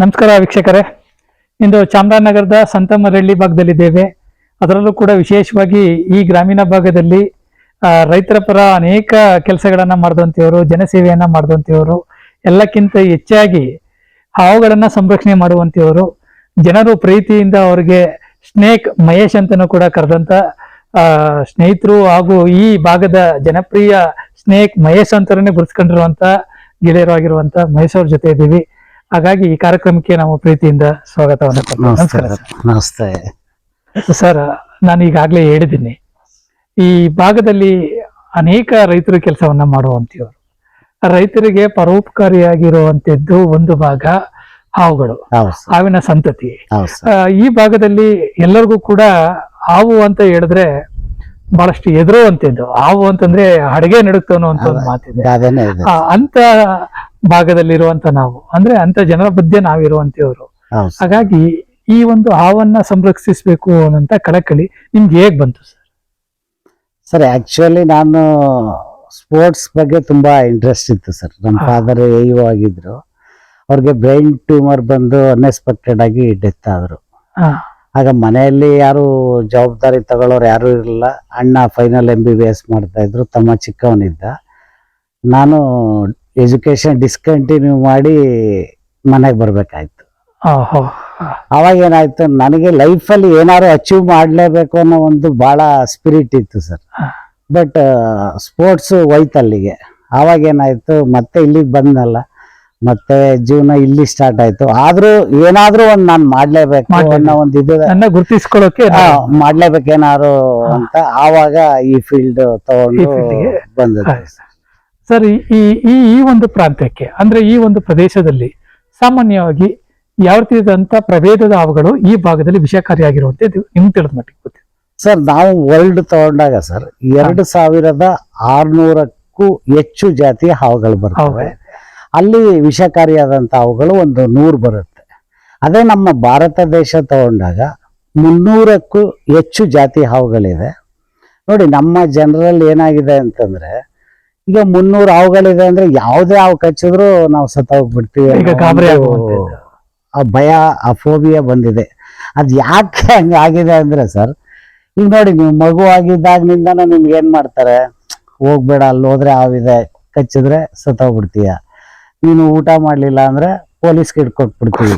ನಮಸ್ಕಾರ ವೀಕ್ಷಕರೇ. ಇಂದು ಚಾಮರಾಜನಗರದ ಸಂತಮರಳ್ಳಿ ಭಾಗದಲ್ಲಿದ್ದೇವೆ. ಅದರಲ್ಲೂ ಕೂಡ ವಿಶೇಷವಾಗಿ ಈ ಗ್ರಾಮೀಣ ಭಾಗದಲ್ಲಿ ರೈತರ ಪರ ಅನೇಕ ಕೆಲಸಗಳನ್ನ ಮಾಡಿದಂಥವರು, ಜನಸೇವೆಯನ್ನ ಮಾಡಿದಂಥವರು, ಎಲ್ಲಕ್ಕಿಂತ ಹೆಚ್ಚಾಗಿ ಹಾವುಗಳನ್ನ ಸಂರಕ್ಷಣೆ ಮಾಡುವಂಥವರು, ಜನರು ಪ್ರೀತಿಯಿಂದ ಅವರಿಗೆ ಸ್ನೇಕ್ ಮಹೇಶ್ ಅಂತನೂ ಕೂಡ ಕರೆದಂತ ಸ್ನೇಹಿತರು ಹಾಗೂ ಈ ಭಾಗದ ಜನಪ್ರಿಯ ಸ್ನೇಕ್ ಮಹೇಶ್ ಅಂತಾನೆ ಗುರುತಿಸ್ಕೊಂಡಿರುವಂತ ಗೆಳೆಯರು ಆಗಿರುವಂತ ಮಹೇಶ್ ಅವ್ರ ಜೊತೆ ಇದ್ದೀವಿ. ಹಾಗಾಗಿ ಈ ಕಾರ್ಯಕ್ರಮಕ್ಕೆ ನಾವು ಪ್ರೀತಿಯಿಂದ ಸ್ವಾಗತವನ್ನು ಕೊಡ್ತೀವಿ. ನಮಸ್ಕಾರ ನಮಸ್ತೆ ಸರ್. ನಾನು ಈಗಾಗಲೇ ಹೇಳಿದ್ದೀನಿ, ಈ ಭಾಗದಲ್ಲಿ ಅನೇಕ ರೈತರು ಕೆಲಸವನ್ನ ಮಾಡುವಂತವ್ರು, ರೈತರಿಗೆ ಪರೋಪಕಾರಿಯಾಗಿರುವಂತದ್ದು ಒಂದು ಭಾಗ ಹಾವುಗಳು, ಹಾವಿನ ಸಂತತಿ. ಈ ಭಾಗದಲ್ಲಿ ಎಲ್ಲರಿಗೂ ಕೂಡ ಹಾವು ಅಂತ ಹೇಳಿದ್ರೆ ಬಹಳಷ್ಟು ಎದುರುವಂತದ್ದು. ಹಾವು ಅಂತಂದ್ರೆ ಅಡಿಗೆ ನಡುಕ್ತವನು ಅಂತ ಒಂದು ಮಾತಿದೆ. ಅಂತ ಭಾಗದಲ್ಲಿರುವಂತ ನಾವು ಅಂದ್ರೆ ಅಂತ ಜನರ ಮಧ್ಯೆ ನಾವಿರುವಂತವ್ರು. ಹಾಗಾಗಿ ಈ ಒಂದು ಹಾವನ್ನ ಸಂರಕ್ಷಿಸಬೇಕು ಅನ್ನೋಂತ ಕಳಕಳಿ ನಿಮ್ಗೆ ಹೇಗ್ ಬಂತು ಸರ್? ಸರ್, ಆಕ್ಚುಲಿ ನಾನು ಸ್ಪೋರ್ಟ್ಸ್ ಬಗ್ಗೆ ತುಂಬಾ ಇಂಟ್ರೆಸ್ಟ್ ಇತ್ತು ಸರ್. ನಮ್ಮ ಫಾದರ್ AO ಆಗಿದ್ರು. ಅವ್ರಿಗೆ ಬ್ರೈನ್ ಟ್ಯೂಮರ್ ಬಂದು ಅನ್ಎಕ್ಸ್ಪೆಕ್ಟೆಡ್ ಆಗಿ ಡೆತ್ ಆದ್ರು. ಆಗ ಮನೆಯಲ್ಲಿ ಯಾರು ಜವಾಬ್ದಾರಿ ತಗೊಳ್ಳೋರು ಯಾರು ಇರಲಿಲ್ಲ. ಅಣ್ಣ ಫೈನಲ್ MBBS ಮಾಡ್ತಾ ಇದ್ರು, ತಮ್ಮ ಚಿಕ್ಕವನಿದ್ದ. ನಾನು ಎಜುಕೇಶನ್ ಡಿಸ್ಕಂಟಿನ್ಯೂ ಮಾಡಿ ಮನೆಗೆ ಬರ್ಬೇಕಾಯ್ತು. ಅವಾಗ ಏನಾಯ್ತು, ನನಗೆ ಲೈಫಲ್ಲಿ ಏನಾದ್ರು ಅಚೀವ್ ಮಾಡಲೇಬೇಕು ಅನ್ನೋ ಒಂದು ಬಹಳ ಸ್ಪಿರಿಟ್ ಇತ್ತು ಸರ್. ಬಟ್ ಸ್ಪೋರ್ಟ್ಸ್ ಹೋಯ್ತು ಅಲ್ಲಿಗೆ. ಅವಾಗ ಏನಾಯ್ತು, ಮತ್ತೆ ಇಲ್ಲಿಗೆ ಬಂದಲ್ಲ, ಮತ್ತೆ ಜೀವನ ಇಲ್ಲಿ ಸ್ಟಾರ್ಟ್ ಆಯ್ತು. ಆದ್ರೂ ಏನಾದ್ರೂ ಒಂದ್ ನಾನ್ ಮಾಡ್ಲೇಬೇಕು ಅನ್ನೋ ಒಂದು ಇದು ಗುರುತಿಸ್ಕೊಳ್ಳೋಕೆ ಮಾಡ್ಲೇಬೇಕೇನಾರು ಅಂತ ಆವಾಗ ಈ ಫೀಲ್ಡ್ ತಗೊಂಡು ಬಂದ ಸರ್. ಈ ಒಂದು ಪ್ರಾಂತ್ಯಕ್ಕೆ ಅಂದ್ರೆ ಈ ಒಂದು ಪ್ರದೇಶದಲ್ಲಿ ಸಾಮಾನ್ಯವಾಗಿ ಯಾವ ರೀತಿಯಾದಂತ ಪ್ರಭೇದದ ಹಾವುಗಳು ಈ ಭಾಗದಲ್ಲಿ ವಿಷಕಾರಿಯಾಗಿರುವಂತದ್ದು ನಿಮ್ಗೆ ತಿಳಿದ ಮಟ್ಟಿಗೆ ಗೊತ್ತಿದೆ ಸರ್? ನಾವು ವರ್ಲ್ಡ್ ತಗೊಂಡಾಗ ಸರ್ 2600ಕ್ಕೂ ಹೆಚ್ಚು ಜಾತಿಯ ಹಾವುಗಳು ಬರ್ತವೆ. ಅಲ್ಲಿ ವಿಷಕಾರಿಯಾದಂಥ ಹಾವುಗಳು ಒಂದು 100 ಬರುತ್ತೆ. ಅದೇ ನಮ್ಮ ಭಾರತ ದೇಶ ತಗೊಂಡಾಗ 300ಕ್ಕೂ ಹೆಚ್ಚು ಜಾತಿ ಹಾವುಗಳಿದೆ. ನೋಡಿ, ನಮ್ಮ ಜನರಲ್ಲಿ ಏನಾಗಿದೆ ಅಂತಂದ್ರೆ, ಈಗ 300 ಹಾವುಗಳಿದೆ ಅಂದ್ರೆ ಯಾವುದೇ ಹಾವು ಕಚ್ಚಿದ್ರು ನಾವು ಸತ್ತೋಗ್ಬಿಡ್ತೀವಿ. ಆ ಭಯ, ಆ ಫೋಬಿಯಾ ಬಂದಿದೆ. ಅದ್ ಯಾಕೆ ಹಂಗಾಗಿದೆ ಅಂದ್ರೆ ಸರ್, ಈಗ ನೋಡಿ, ನೀವು ಮಗು ಆಗಿದ್ದಾಗಿನಿಂದನೂ ನಿಮ್ಗೆ ಏನ್ ಮಾಡ್ತಾರೆ, ಹೋಗ್ಬೇಡ, ಅಲ್ಲಿ ಹೋದ್ರೆ ಹಾವಿದೆ, ಕಚ್ಚಿದ್ರೆ ಸತ್ತೋಗ್ಬಿಡ್ತೀಯ. ನೀನು ಊಟ ಮಾಡ್ಲಿಲ್ಲ ಅಂದ್ರೆ ಪೊಲೀಸ್ಗೆ ಹಿಡ್ಕೊಟ್ಬಿಡ್ತೀವಿ.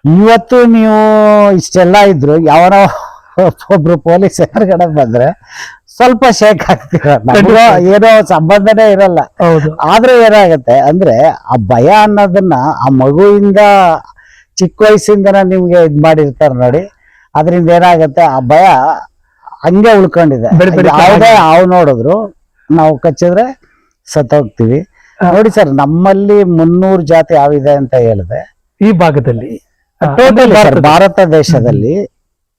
ಇವತ್ತು ನೀವು ಇಷ್ಟೆಲ್ಲ ಇದ್ರು ಯಾವನೋ ಒಬ್ರು ಪೊಲೀಸ್ ಎದುರುಗಡೆ ಬಂದ್ರೆ ಸ್ವಲ್ಪ ಶೇಕ್ ಆಗ್ತೀರ. ಏನೋ ಸಂಬಂಧನೇ ಇರಲ್ಲ. ಆದ್ರೆ ಏನಾಗತ್ತೆ ಅಂದ್ರೆ, ಆ ಭಯ ಅನ್ನೋದನ್ನ ಆ ಮಗುವಿಂದ ಚಿಕ್ಕ ವಯಸ್ಸಿಂದನ ನಿಮ್ಗೆ ಇದ್ ಮಾಡಿರ್ತಾರ ನೋಡಿ. ಅದರಿಂದ ಏನಾಗತ್ತೆ, ಆ ಭಯ ಹಂಗೆ ಉಳ್ಕೊಂಡಿದೆ. ಯಾವುದೇ ಹಾವು ನೋಡಿದ್ರು ನಾವು ಕಚ್ಚಿದ್ರೆ ಸತ್ತೋಗ್ತೀವಿ. ನೋಡಿ ಸರ್, ನಮ್ಮಲ್ಲಿ 300 ಜಾತಿ ಹಾವಿದೆ ಅಂತ ಹೇಳಿದೆ ಈ ಭಾಗದಲ್ಲಿ, ಭಾರತ ದೇಶದಲ್ಲಿ.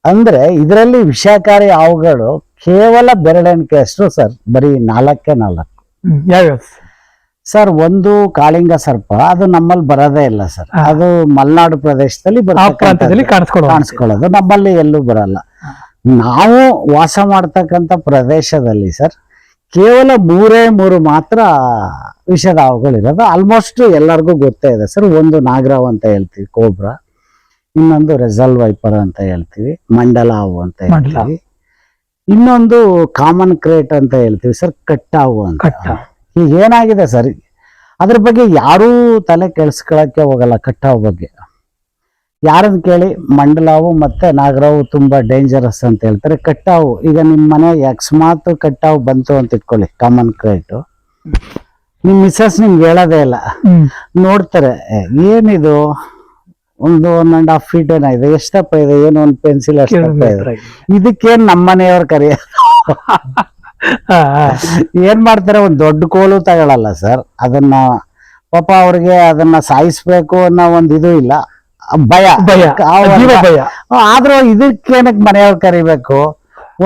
ಅಂದ್ರೆ ಇದರಲ್ಲಿ ವಿಷಕಾರಿ ಹಾವುಗಳು ಕೇವಲ ಬೆರಳೆಣಿಕೆ ಅಷ್ಟು ಸರ್, ಬರೀ 4 ಯಾವ್ಯಾವ ಸರ್? ಒಂದು ಕಾಳಿಂಗ ಸರ್ಪ, ಅದು ನಮ್ಮಲ್ಲಿ ಬರೋದೇ ಇಲ್ಲ ಸರ್. ಅದು ಮಲೆನಾಡು ಪ್ರದೇಶದಲ್ಲಿ ಕಾಣಿಸ್ಕೊಳ್ಳೋದು, ನಮ್ಮಲ್ಲಿ ಎಲ್ಲೂ ಬರಲ್ಲ. ನಾವು ವಾಸ ಮಾಡ್ತಕ್ಕಂಥ ಪ್ರದೇಶದಲ್ಲಿ ಸರ್ ಕೇವಲ 3 ಮಾತ್ರ ವಿಷದ ಹಾವುಗಳಿರೋದು. ಆಲ್ಮೋಸ್ಟ್ ಎಲ್ಲರಿಗೂ ಗೊತ್ತೇ ಇದೆ ಸರ್. ಒಂದು ನಾಗರಾವ್ ಅಂತ ಹೇಳ್ತೀವಿ, ಕೋಬ್ರಾ. ಇನ್ನೊಂದು ರೆಸಲ್ ವೈಪರ್ ಅಂತ ಹೇಳ್ತೀವಿ, ಮಂಡಲ ಹಾವು ಅಂತ ಹೇಳ್ತೀವಿ. ಇನ್ನೊಂದು ಕಾಮನ್ ಕ್ರೇಟ್ ಅಂತ ಹೇಳ್ತೀವಿ ಸರ್, ಕಟ್ಟಾವು ಅಂತ. ಈಗ ಏನಾಗಿದೆ ಸರ್, ಅದ್ರ ಬಗ್ಗೆ ಯಾರೂ ತಲೆ ಕೆಲ್ಸ್ಕೊಳಕ್ಕೆ ಹೋಗಲ್ಲ. ಕಟ್ಟಾವು ಬಗ್ಗೆ ಯಾರನ್ನ ಕೇಳಿ, ಮಂಡಲಾವು ಮತ್ತೆ ನಾಗರಾವು ತುಂಬಾ ಡೇಂಜರಸ್ ಅಂತ ಹೇಳ್ತಾರೆ. ಕಟ್ಟಾವು, ಈಗ ನಿಮ್ಮ ಮನೆಗೆ ಅಕಸ್ಮಾತ್ ಕಟ್ಟಾವು ಬಂತು ಅಂತ ಇಟ್ಕೊಳ್ಳಿ, ಕಾಮನ್ ಕ್ರೇಟ್, ನಿಮ್ ಮಿಸಸ್ ನಿಮ್ಗೆ ಹೇಳೋದೇ ಇಲ್ಲ. ನೋಡ್ತಾರೆ, ಏನಿದು, ಒಂದು 1.5 feet ಏನಾಗಿದೆ, ಎಷ್ಟಪ್ಪ ಇದೆ, ಏನು ಒಂದು ಪೆನ್ಸಿಲ್ ಅಷ್ಟಪ್ಪ ಇದೆ, ಇದಕ್ಕೇನ್ ನಮ್ಮನೆಯವ್ರು ಕರೆಯೋದು. ಏನ್ ಮಾಡ್ತಾರೆ, ಒಂದ್ ದೊಡ್ಡ ಕೋಲು ತಗೊಳಲ್ಲ ಸರ್. ಅದನ್ನ ಪಾಪ ಅವ್ರಿಗೆ ಅದನ್ನ ಸಾಯಿಸ್ಬೇಕು ಅನ್ನೋ ಒಂದ್ ಇದು ಇಲ್ಲ, ಭಯ. ಆದ್ರೂ ಇದಕ್ಕೇನಕ್ ಮನೆಯವ್ರು ಕರಿಬೇಕು?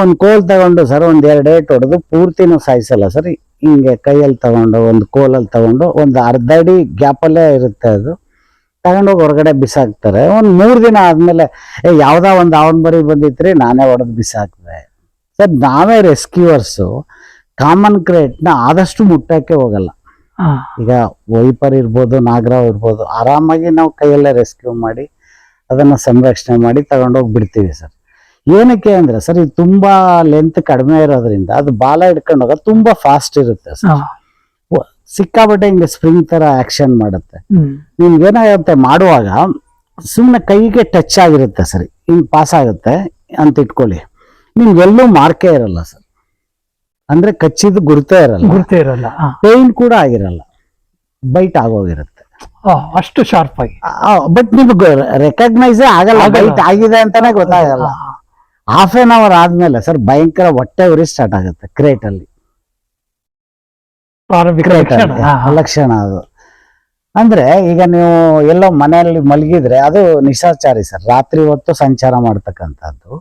ಒಂದ್ ಕೋಲ್ ತಗೊಂಡು ಸರ್, ಒಂದ್ 2 ಏಟ್ ಹೊಡೆದು ಪೂರ್ತಿನೂ ಸಾಯಿಸಲ್ಲ ಸರ್. ಹಿಂಗೆ ಕೈಯಲ್ಲಿ ತಗೊಂಡು, ಒಂದು ಕೋಲಲ್ಲಿ ತಗೊಂಡು, ಒಂದು ಅರ್ಧ ಅಡಿ ಗ್ಯಾಪಲ್ಲೇ ಇರುತ್ತೆ, ಅದು ತಗೊಂಡೋಗಿ ಹೊರಗಡೆ ಬಿಸಾಕ್ತಾರೆ. ಒಂದ್ 3 ದಿನ ಆದ್ಮೇಲೆ, ಯಾವ್ದಾ ಒಂದ್ ಅವನ್ ಬರಿ ಬಂದಿತ್ರಿ, ನಾನೇ ಹೊಡೆದು ಬಿಸಾಕ್ದೆ ಸರ್. ನಾವೇ ರೆಸ್ಕ್ಯೂವರ್ಸು ಕಾಮನ್ ಕ್ರೇಟ್ ನ ಆದಷ್ಟು ಮುಟ್ಟಕ್ಕೆ ಹೋಗಲ್ಲ. ಹಾ, ಈಗ ವೈಪರ್ ಇರ್ಬೋದು, ನಾಗರಾವ್ ಇರ್ಬೋದು, ಆರಾಮಾಗಿ ನಾವು ಕೈಯಲ್ಲೇ ರೆಸ್ಕ್ಯೂ ಮಾಡಿ ಅದನ್ನ ಸಂರಕ್ಷಣೆ ಮಾಡಿ ತಗೊಂಡೋಗಿ ಬಿಡ್ತೀವಿ ಸರ್. ಏನಕ್ಕೆ ಅಂದ್ರೆ ಸರ್, ಇದು ತುಂಬಾ ಲೆಂತ್ ಕಡಿಮೆ ಇರೋದ್ರಿಂದ ಅದು ಬಾಲ ಹಿಡ್ಕೊಂಡು ಹೋಗೋದು ತುಂಬಾ ಫಾಸ್ಟ್ ಇರುತ್ತೆ ಸರ್. ಹಾ. ಸಿಕ್ಕಾಪಟ್ಟೆ ಹಿಂಗೆ ಸ್ಪ್ರಿಂಗ್ ತರ ಆಕ್ಷನ್ ಮಾಡುತ್ತೆ. ಹ್ಮ್. ನಿಮ್ಗೆ ಏನಾಗುತ್ತೆ ಮಾಡುವಾಗ ಸುಮ್ಮನೆ ಕೈಗೆ ಟಚ್ ಆಗಿರುತ್ತೆ ಸರ್, ಹಿಂಗ್ ಪಾಸ್ ಆಗುತ್ತೆ ಅಂತ ಇಟ್ಕೊಳ್ಳಿ, ನಿಮ್ಗೆಲ್ಲೂ ಮಾರ್ಕೇ ಇರಲ್ಲ ಸರ್, ಅಂದ್ರೆ ಕಚ್ಚಿದ ಗುರುತೇ ಇರಲ್ಲ, ಗುರ್ತೇ ಇರಲ್ಲ. ಹಾ. ಪೇನ್ ಕೂಡ ಆಗಿರಲ್ಲ, ಬೈಟ್ ಆಗೋಗಿರುತ್ತೆ. ಹಾ, ಅಷ್ಟು ಶಾರ್ಪ್ ಆಗಿ. ಬಟ್ ನಿಮ್ಗೆ ರೆಕಗ್ನೈಸೇ ಆಗಲ್ಲ, ಆಗಲ್ಲ. ಬೈಟ್ ಆಗಿದೆ ಅಂತಾನೆ ಗೊತ್ತಾಗಲ್ಲ. ಹಾ, ಹಾಫ್ ಆನ್ ಅವರ್ ಆದ್ಮೇಲೆ ಸರ್ ಭಯಂಕರ ಹೊಟ್ಟೆ ಉರಿ ಸ್ಟಾರ್ಟ್ ಆಗುತ್ತೆ ಕ್ರೇಟ್ ಅಲ್ಲಿ. ಪ್ರಾರಂಭಿಕ ಕ್ರೇಟ್ ಲಕ್ಷಣ. ಹಾ, ಹಾ. ಲಕ್ಷಣ ಅದು. ಅಂದ್ರೆ ಈಗ ನೀವು ಎಲ್ಲೋ ಮನೆಯಲ್ಲಿ ಮಲಗಿದ್ರೆ ಅದು ನಿಶಾಚಾರಿ ಸರ್, ರಾತ್ರಿ ಹೊತ್ತು ಸಂಚಾರ ಮಾಡ್ತಕ್ಕಂಥದ್ದು.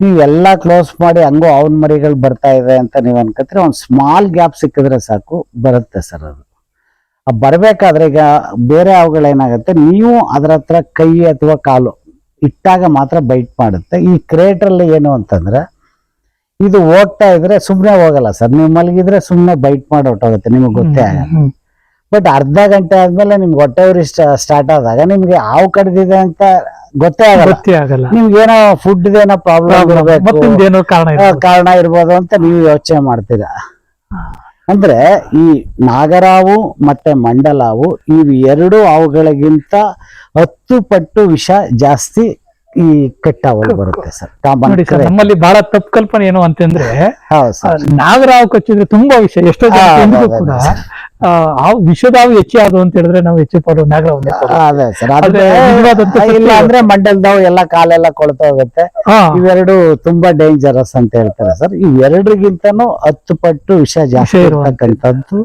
ನೀವೆಲ್ಲ ಕ್ಲೋಸ್ ಮಾಡಿ ಹಂಗೋ ಅವನ್ ಮರಿಗಳು ಬರ್ತಾ ಇದೆ ಅಂತ ನೀವು ಅನ್ಕೋತೀರಿ, ಒಂದು ಸ್ಮಾಲ್ ಗ್ಯಾಪ್ ಸಿಕ್ಕಿದ್ರೆ ಸಾಕು ಬರುತ್ತೆ ಸರ್ ಅದು. ಬರ್ಬೇಕಾದ್ರೆ ಈಗ ಬೇರೆ ಅವುಗಳೇನಾಗುತ್ತೆ, ನೀವು ಅದ್ರ ಹತ್ರ ಕೈ ಅಥವಾ ಕಾಲು ಇಟ್ಟಾಗ ಮಾತ್ರ ಬೈಟ್ ಮಾಡುತ್ತೆ. ಈ ಕ್ರೇಟಲ್ಲಿ ಏನು ಅಂತಂದ್ರೆ ಇದು ಹೋಗ್ತಾ ಇದ್ರೆ ಸುಮ್ಮನೆ ಹೋಗಲ್ಲ ಸರ್, ನೀವು ಮಲಗಿದ್ರೆ ಸುಮ್ಮನೆ ಬೈಟ್ ಮಾಡಿ ಹೊಟ್ಟೋಗುತ್ತೆ, ನಿಮ್ಗೆ ಗೊತ್ತೇ ಆಗಲ್ಲ. ಹ್ಮ್. ಬಟ್ ಅರ್ಧ ಗಂಟೆ ಆದ್ಮೇಲೆ ನಿಮ್ಗೆ ಹೊಟ್ಟೆ ಉರಿ ಸ್ಟಾರ್ಟ್ ಆದಾಗ ನಿಮ್ಗೆ ಹಾವು ಕಡ್ದಿದೆ ಅಂತ ಗೊತ್ತೇ ಆಗಲ್ಲ. ಗೊತ್ತೇ ಆಗಲ್ಲ. ನಿಮ್ಗೆ ಏನೋ ಫುಡ್ ಏನೋ ಪ್ರಾಬ್ಲಮ್ ಇರಬೇಕು, ಮತ್ತೊಂದೇನೋ ಕಾರಣ ಇರ್ಬೋದು. ಕಾರಣ ಇರ್ಬೋದು ಅಂತ ನೀವು ಯೋಚನೆ ಮಾಡ್ತೀರಾ. ಅಂದ್ರೆ ಈ ನಾಗರಾವು ಮತ್ತೆ ಮಂಡಲಾವು ಇವು ಎರಡು ಹಾವುಗಳಿಗಿಂತ 10 ಪಟ್ಟು ವಿಷ ಜಾಸ್ತಿ ಈ ಕೆಟ್ಟಾವಲ್ಲಿ ಬರುತ್ತೆ ಸರ್. ನೋಡಿ ಸರ್, ನಮ್ಮಲ್ಲಿ ಬಹಳ ತಪ್ಪು ಕಲ್ಪನೆ ಏನು ಅಂತಂದ್ರೆ, ಹೌದು ಸರ್. ನಾಗರಾವು ಕಚ್ಚಿದ್ರೆ ತುಂಬಾ ವಿಷ, ಎಷ್ಟೋ ಜನ ಇಂದಿಗೂ ಕೂಡ ಹಾವು ವಿಷದ ಹಾವು ಹೆಚ್ಚಿ ಆದವು ಅಂತ ಹೇಳಿದ್ರೆ ನಾವು ಹೆಚ್ಚು ಪಡೋ ನಾಗರಾವನ್ನೇ ಪಡೋದು. ಅದೇ ಸರ್, ಅದೇ ನಿಜವಾದಂತ ಸತ್ಯ. ಇಲ್ಲ ಅಂದ್ರೆ ಮಂಡಲದವು ಎಲ್ಲ ಕಾಲೆಲ್ಲ ಕೊಳ್ತಾ ಹೋಗುತ್ತೆ. ಹಾ, ಇವೆರಡು ತುಂಬಾ ಡೇಂಜರಸ್ ಅಂತ ಹೇಳ್ತಾರೆ ಸರ್. ಇವೆರಡರಿಗಿಂತನೂ 10 ಪಟ್ಟು ವಿಷ ಜಾಸ್ತಿ ಇರ್ತಕ್ಕಂಥದ್ದು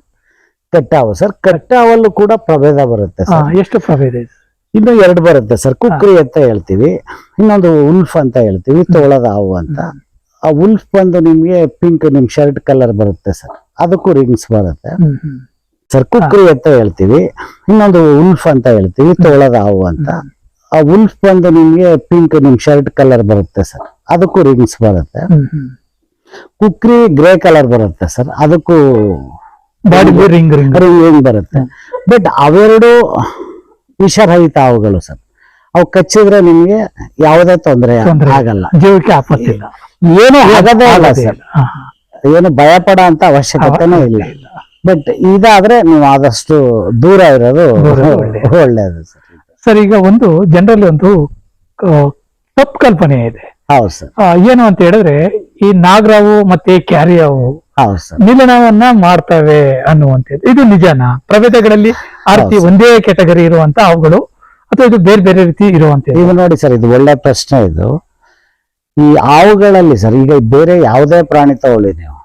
ಕೆಟ್ಟಾವು ಸರ್. ಕೆಟ್ಟಾವಲ್ಲೂ ಕೂಡ ಪ್ರಭೇದ ಬರುತ್ತೆ ಹಾ, ಸರ್. ಎಷ್ಟು ಪ್ರಭೇದ ಇದೆ? ಇನ್ನು 2 ಬರುತ್ತೆ ಸರ್. ಕುಕ್ರಿ ಅಂತ ಹೇಳ್ತೀವಿ, ಇನ್ನೊಂದು ಉಲ್ಫ್ ಅಂತ ಹೇಳ್ತೀವಿ, ತೋಳದ ಹಾವು ಅಂತ. ಆ ಉಲ್ಫ್ ಬಂದು ನಿಮ್ಗೆ ಪಿಂಕ್, ನಿಮ್ ಶರ್ಟ್ ಕಲರ್ ಬರುತ್ತೆ ಸರ್, ಅದಕ್ಕೂ ರಿಂಗ್ಸ್ ಬರುತ್ತೆ ಹ್ಮ್, ಹ್ಮ್. ಸರ್. ಕುಕ್ರಿ ಅಂತ ಹೇಳ್ತೀವಿ, ಇನ್ನೊಂದು ಉಲ್ಫ್ ಅಂತ ಹೇಳ್ತೀವಿ, ತೋಳದ ಹಾವು ಅಂತ. ಆ ಉಲ್ಫ್ ಬಂದು ನಿಮ್ಗೆ ಪಿಂಕ್, ನಿಮ್ ಶರ್ಟ್ ಕಲರ್ ಬರುತ್ತೆ ಸರ್, ಅದಕ್ಕೂ ರಿಂಗ್ಸ್ ಬರುತ್ತೆ. ಹ್ಮ್, ಹ್ಮ್. ಕುಕ್ರಿ ಗ್ರೇ ಕಲರ್ ಬರುತ್ತೆ ಸರ್, ಅದಕ್ಕೂ ಬಾಡಿ ರಿಂಗ್ ರಿಂಗ್. ರಿಂಗ್ ಬರುತ್ತೆ. ಬಟ್ ಅವೆರಡು ವಿಷರಹಿತ ಹಾವುಗಳು ಸರ್. ಅವು ಕಚ್ಚಿದ್ರೆ ನಿಮ್ಗೆ ಯಾವುದೇ ತೊಂದರೆ ತೊಂದ್ರೆ ಆಗಲ್ಲ, ಜೀವಕ್ಕೆ ಆಪತ್ತಿಲ್ಲ, ಏನು ಆಗದೇ ಇಲ್ಲ ಸರ್. ಹಾ, ಏನು ಭಯ ಪಡೋ ಅಂತ ಅವಶ್ಯಕತೆನೂ ಇಲ್ಲ. ಬಟ್ ಇದಾದ್ರೆ ನೀವು ಆದಷ್ಟು ದೂರ ಇರೋದು ಒಳ್ಳೇದು ಸರ್. ಸರ್, ಈಗ ಒಂದು ಜನರಲ್ಲಿ ಒಂದು ತಪ್ಪು ಕಲ್ಪನೆ ಇದೆ. ಹೌದು ಸರ್. ಏನು ಅಂತ ಹೇಳಿದ್ರೆ, ಈ ನಾಗರಾವು ಮತ್ತೆ ಕ್ಯಾರಿ ಹಾವು ಹೌದು ಸರ್. ಮಿಲನವನ್ನ ಮಾಡ್ತವೆ ಅನ್ನುವಂಥದ್ದು, ಇದು ನಿಜನಾ? ಪ್ರಭೇದಗಳಲ್ಲಿ ಆ ರೀತಿ ಒಂದೇ ಕೆಟಗರಿ ಇರುವಂತ ಹಾವುಗಳು ಅಥವಾ ಇದು ಬೇರೆ ಬೇರೆ ರೀತಿ ಇರುವಂತ? ಈಗ ನೋಡಿ ಸರ್, ಇದು ಒಳ್ಳೆ ಪ್ರಶ್ನೆ ಇದು. ಈ ಹಾವುಗಳಲ್ಲಿ ಸರ್, ಈಗ ಬೇರೆ ಯಾವುದೇ ಪ್ರಾಣಿ ತಗೊಳ್ಳಿ ನೀವು,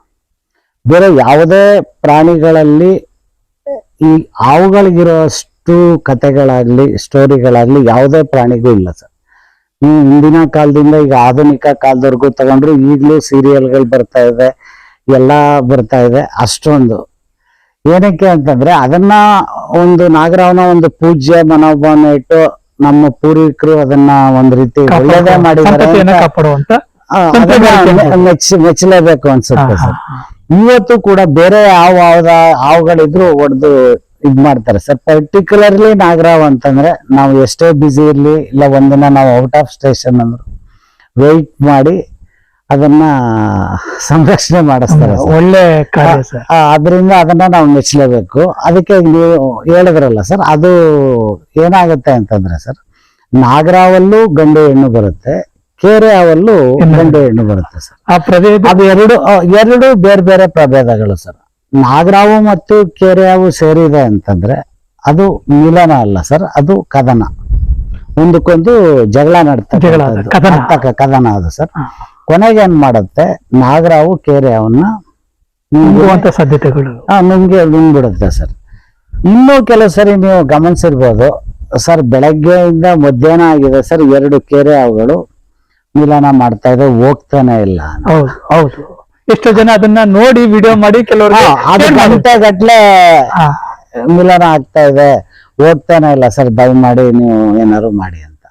ಬೇರೆ ಯಾವುದೇ ಪ್ರಾಣಿಗಳಲ್ಲಿ ಈ ಹಾವುಗಳಿಗಿರೋಷ್ಟು ಕಥೆಗಳಾಗ್ಲಿ ಸ್ಟೋರಿಗಳಾಗ್ಲಿ ಯಾವುದೇ ಪ್ರಾಣಿಗೂ ಇಲ್ಲ ಸರ್. ನೀವು ಹಿಂದಿನ ಕಾಲದಿಂದ ಈಗ ಆಧುನಿಕ ಕಾಲದವರೆಗೂ ತಗೊಂಡ್ರು ಈಗಲೂ ಸೀರಿಯಲ್ಗಳು ಬರ್ತಾ ಇದೆ, ಎಲ್ಲ ಬರ್ತಾ ಇದೆ. ಅಷ್ಟೊಂದು ಏನಕ್ಕೆ ಅಂತಂದ್ರೆ ಅದನ್ನ ಒಂದು ನಾಗರಾವನ ಒಂದು ಪೂಜ್ಯ ಮನೋಭಾವನೆ ಇಟ್ಟು ನಮ್ಮ ಪೂರ್ವಿಕರು ಅದನ್ನ ಒಂದ್ ರೀತಿ ಒಳ್ಳೇದೇ ಮಾಡಿದ್ದಾರೆ, ಕಾಪಾಡುವಂತ ಮೆಚ್ಚಲೇಬೇಕು ಅನ್ಸುತ್ತೆ ಸರ್. ಇವತ್ತು ಕೂಡ ಬೇರೆ ಹಾವುಗಳಿದ್ರು ಹೊಡೆದು ಇದ್ ಮಾಡ್ತಾರೆ ಸರ್. ಪರ್ಟಿಕ್ಯುಲರ್ಲಿ ನಾಗರಾವ್ ಅಂತಂದ್ರೆ ನಾವು ಎಷ್ಟೇ ಬಿಸಿ ಇರ್ಲಿ, ಇಲ್ಲ ಒಂದಿನ ನಾವು ಔಟ್ ಆಫ್ ಸ್ಟೇಷನ್ ಅಂದ್ರು ವೆಯ್ಟ್ ಮಾಡಿ ಅದನ್ನ ಸಂರಕ್ಷಣೆ ಮಾಡಿಸ್ತಾರೆ. ಒಳ್ಳೆ ಕಾರ್ಯ ಸರ್. ಅದರಿಂದ ಅದನ್ನ ನಾವು ಮೆಚ್ಚಲೇಬೇಕು. ಅದಕ್ಕೆ ನೀವು ಹೇಳಿದ್ರಲ್ಲ ಸರ್, ಅದು ಏನಾಗುತ್ತೆ ಅಂತಂದ್ರೆ ಸರ್, ನಾಗರಾವಲ್ಲೂ ಗಂಡು ಹೆಣ್ಣು ಬರುತ್ತೆ, ಕೇರೆ ಹಾವಲ್ಲೂ ಗಂಡು ಹೆಣ್ಣು ಬರುತ್ತೆ ಸರ್. ಆ ಪ್ರಭೇದ ಅದು ಎರಡು ಬೇರೆ ಬೇರೆ ಪ್ರಭೇದಗಳು ಸರ್. ನಾಗರಾವು ಮತ್ತು ಕೇರೆ ಹಾವು ಸೇರಿದೆ ಅಂತಂದ್ರೆ ಅದು ಮಿಲನ ಅಲ್ಲ ಸರ್, ಅದು ಕದನ. ಒಂದಕ್ಕೊಂದು ಜಗಳ ಕದನ ಅದು ಸರ್. ಕೊನೆಗೆ ಏನ್ ಮಾಡುತ್ತೆ, ನಾಗರಾವು ಕೇರೆ ಹಾವನ್ನ ನುಂಗುವಂತ ಸಾಧ್ಯತೆಗಳು ನುಂಗ್ಬಿಡುತ್ತೆ ಸರ್. ಇನ್ನೂ ಕೆಲವು ಸರಿ ನೀವು ಗಮನಿಸಿರ್ಬೋದು ಸರ್, ಬೆಳಗ್ಗೆಯಿಂದ ಮಧ್ಯಾಹ್ನ ಆಗಿದೆ ಸರ್, 2 ಕೇರೆ ಹಾವುಗಳು ಮಿಲನ ಮಾಡ್ತಾ ಇದೆ, ಹೋಗ್ತಾನೆ ಇಲ್ಲ. ಹೌದು, ಎಷ್ಟೋ ಜನ ಅದನ್ನ ನೋಡಿ ವಿಡಿಯೋ ಮಾಡಿ ಕೆಲವರು ಗಂಟೆ ಗಟ್ಲೆ ಮಿಲನ ಆಗ್ತಾ ಇದೆ, ಹೋಗ್ತಾನೆ ಇಲ್ಲ ಸರ್, ದಯಮಾಡಿ ನೀವು ಏನಾದ್ರು ಮಾಡಿ ಅಂತ.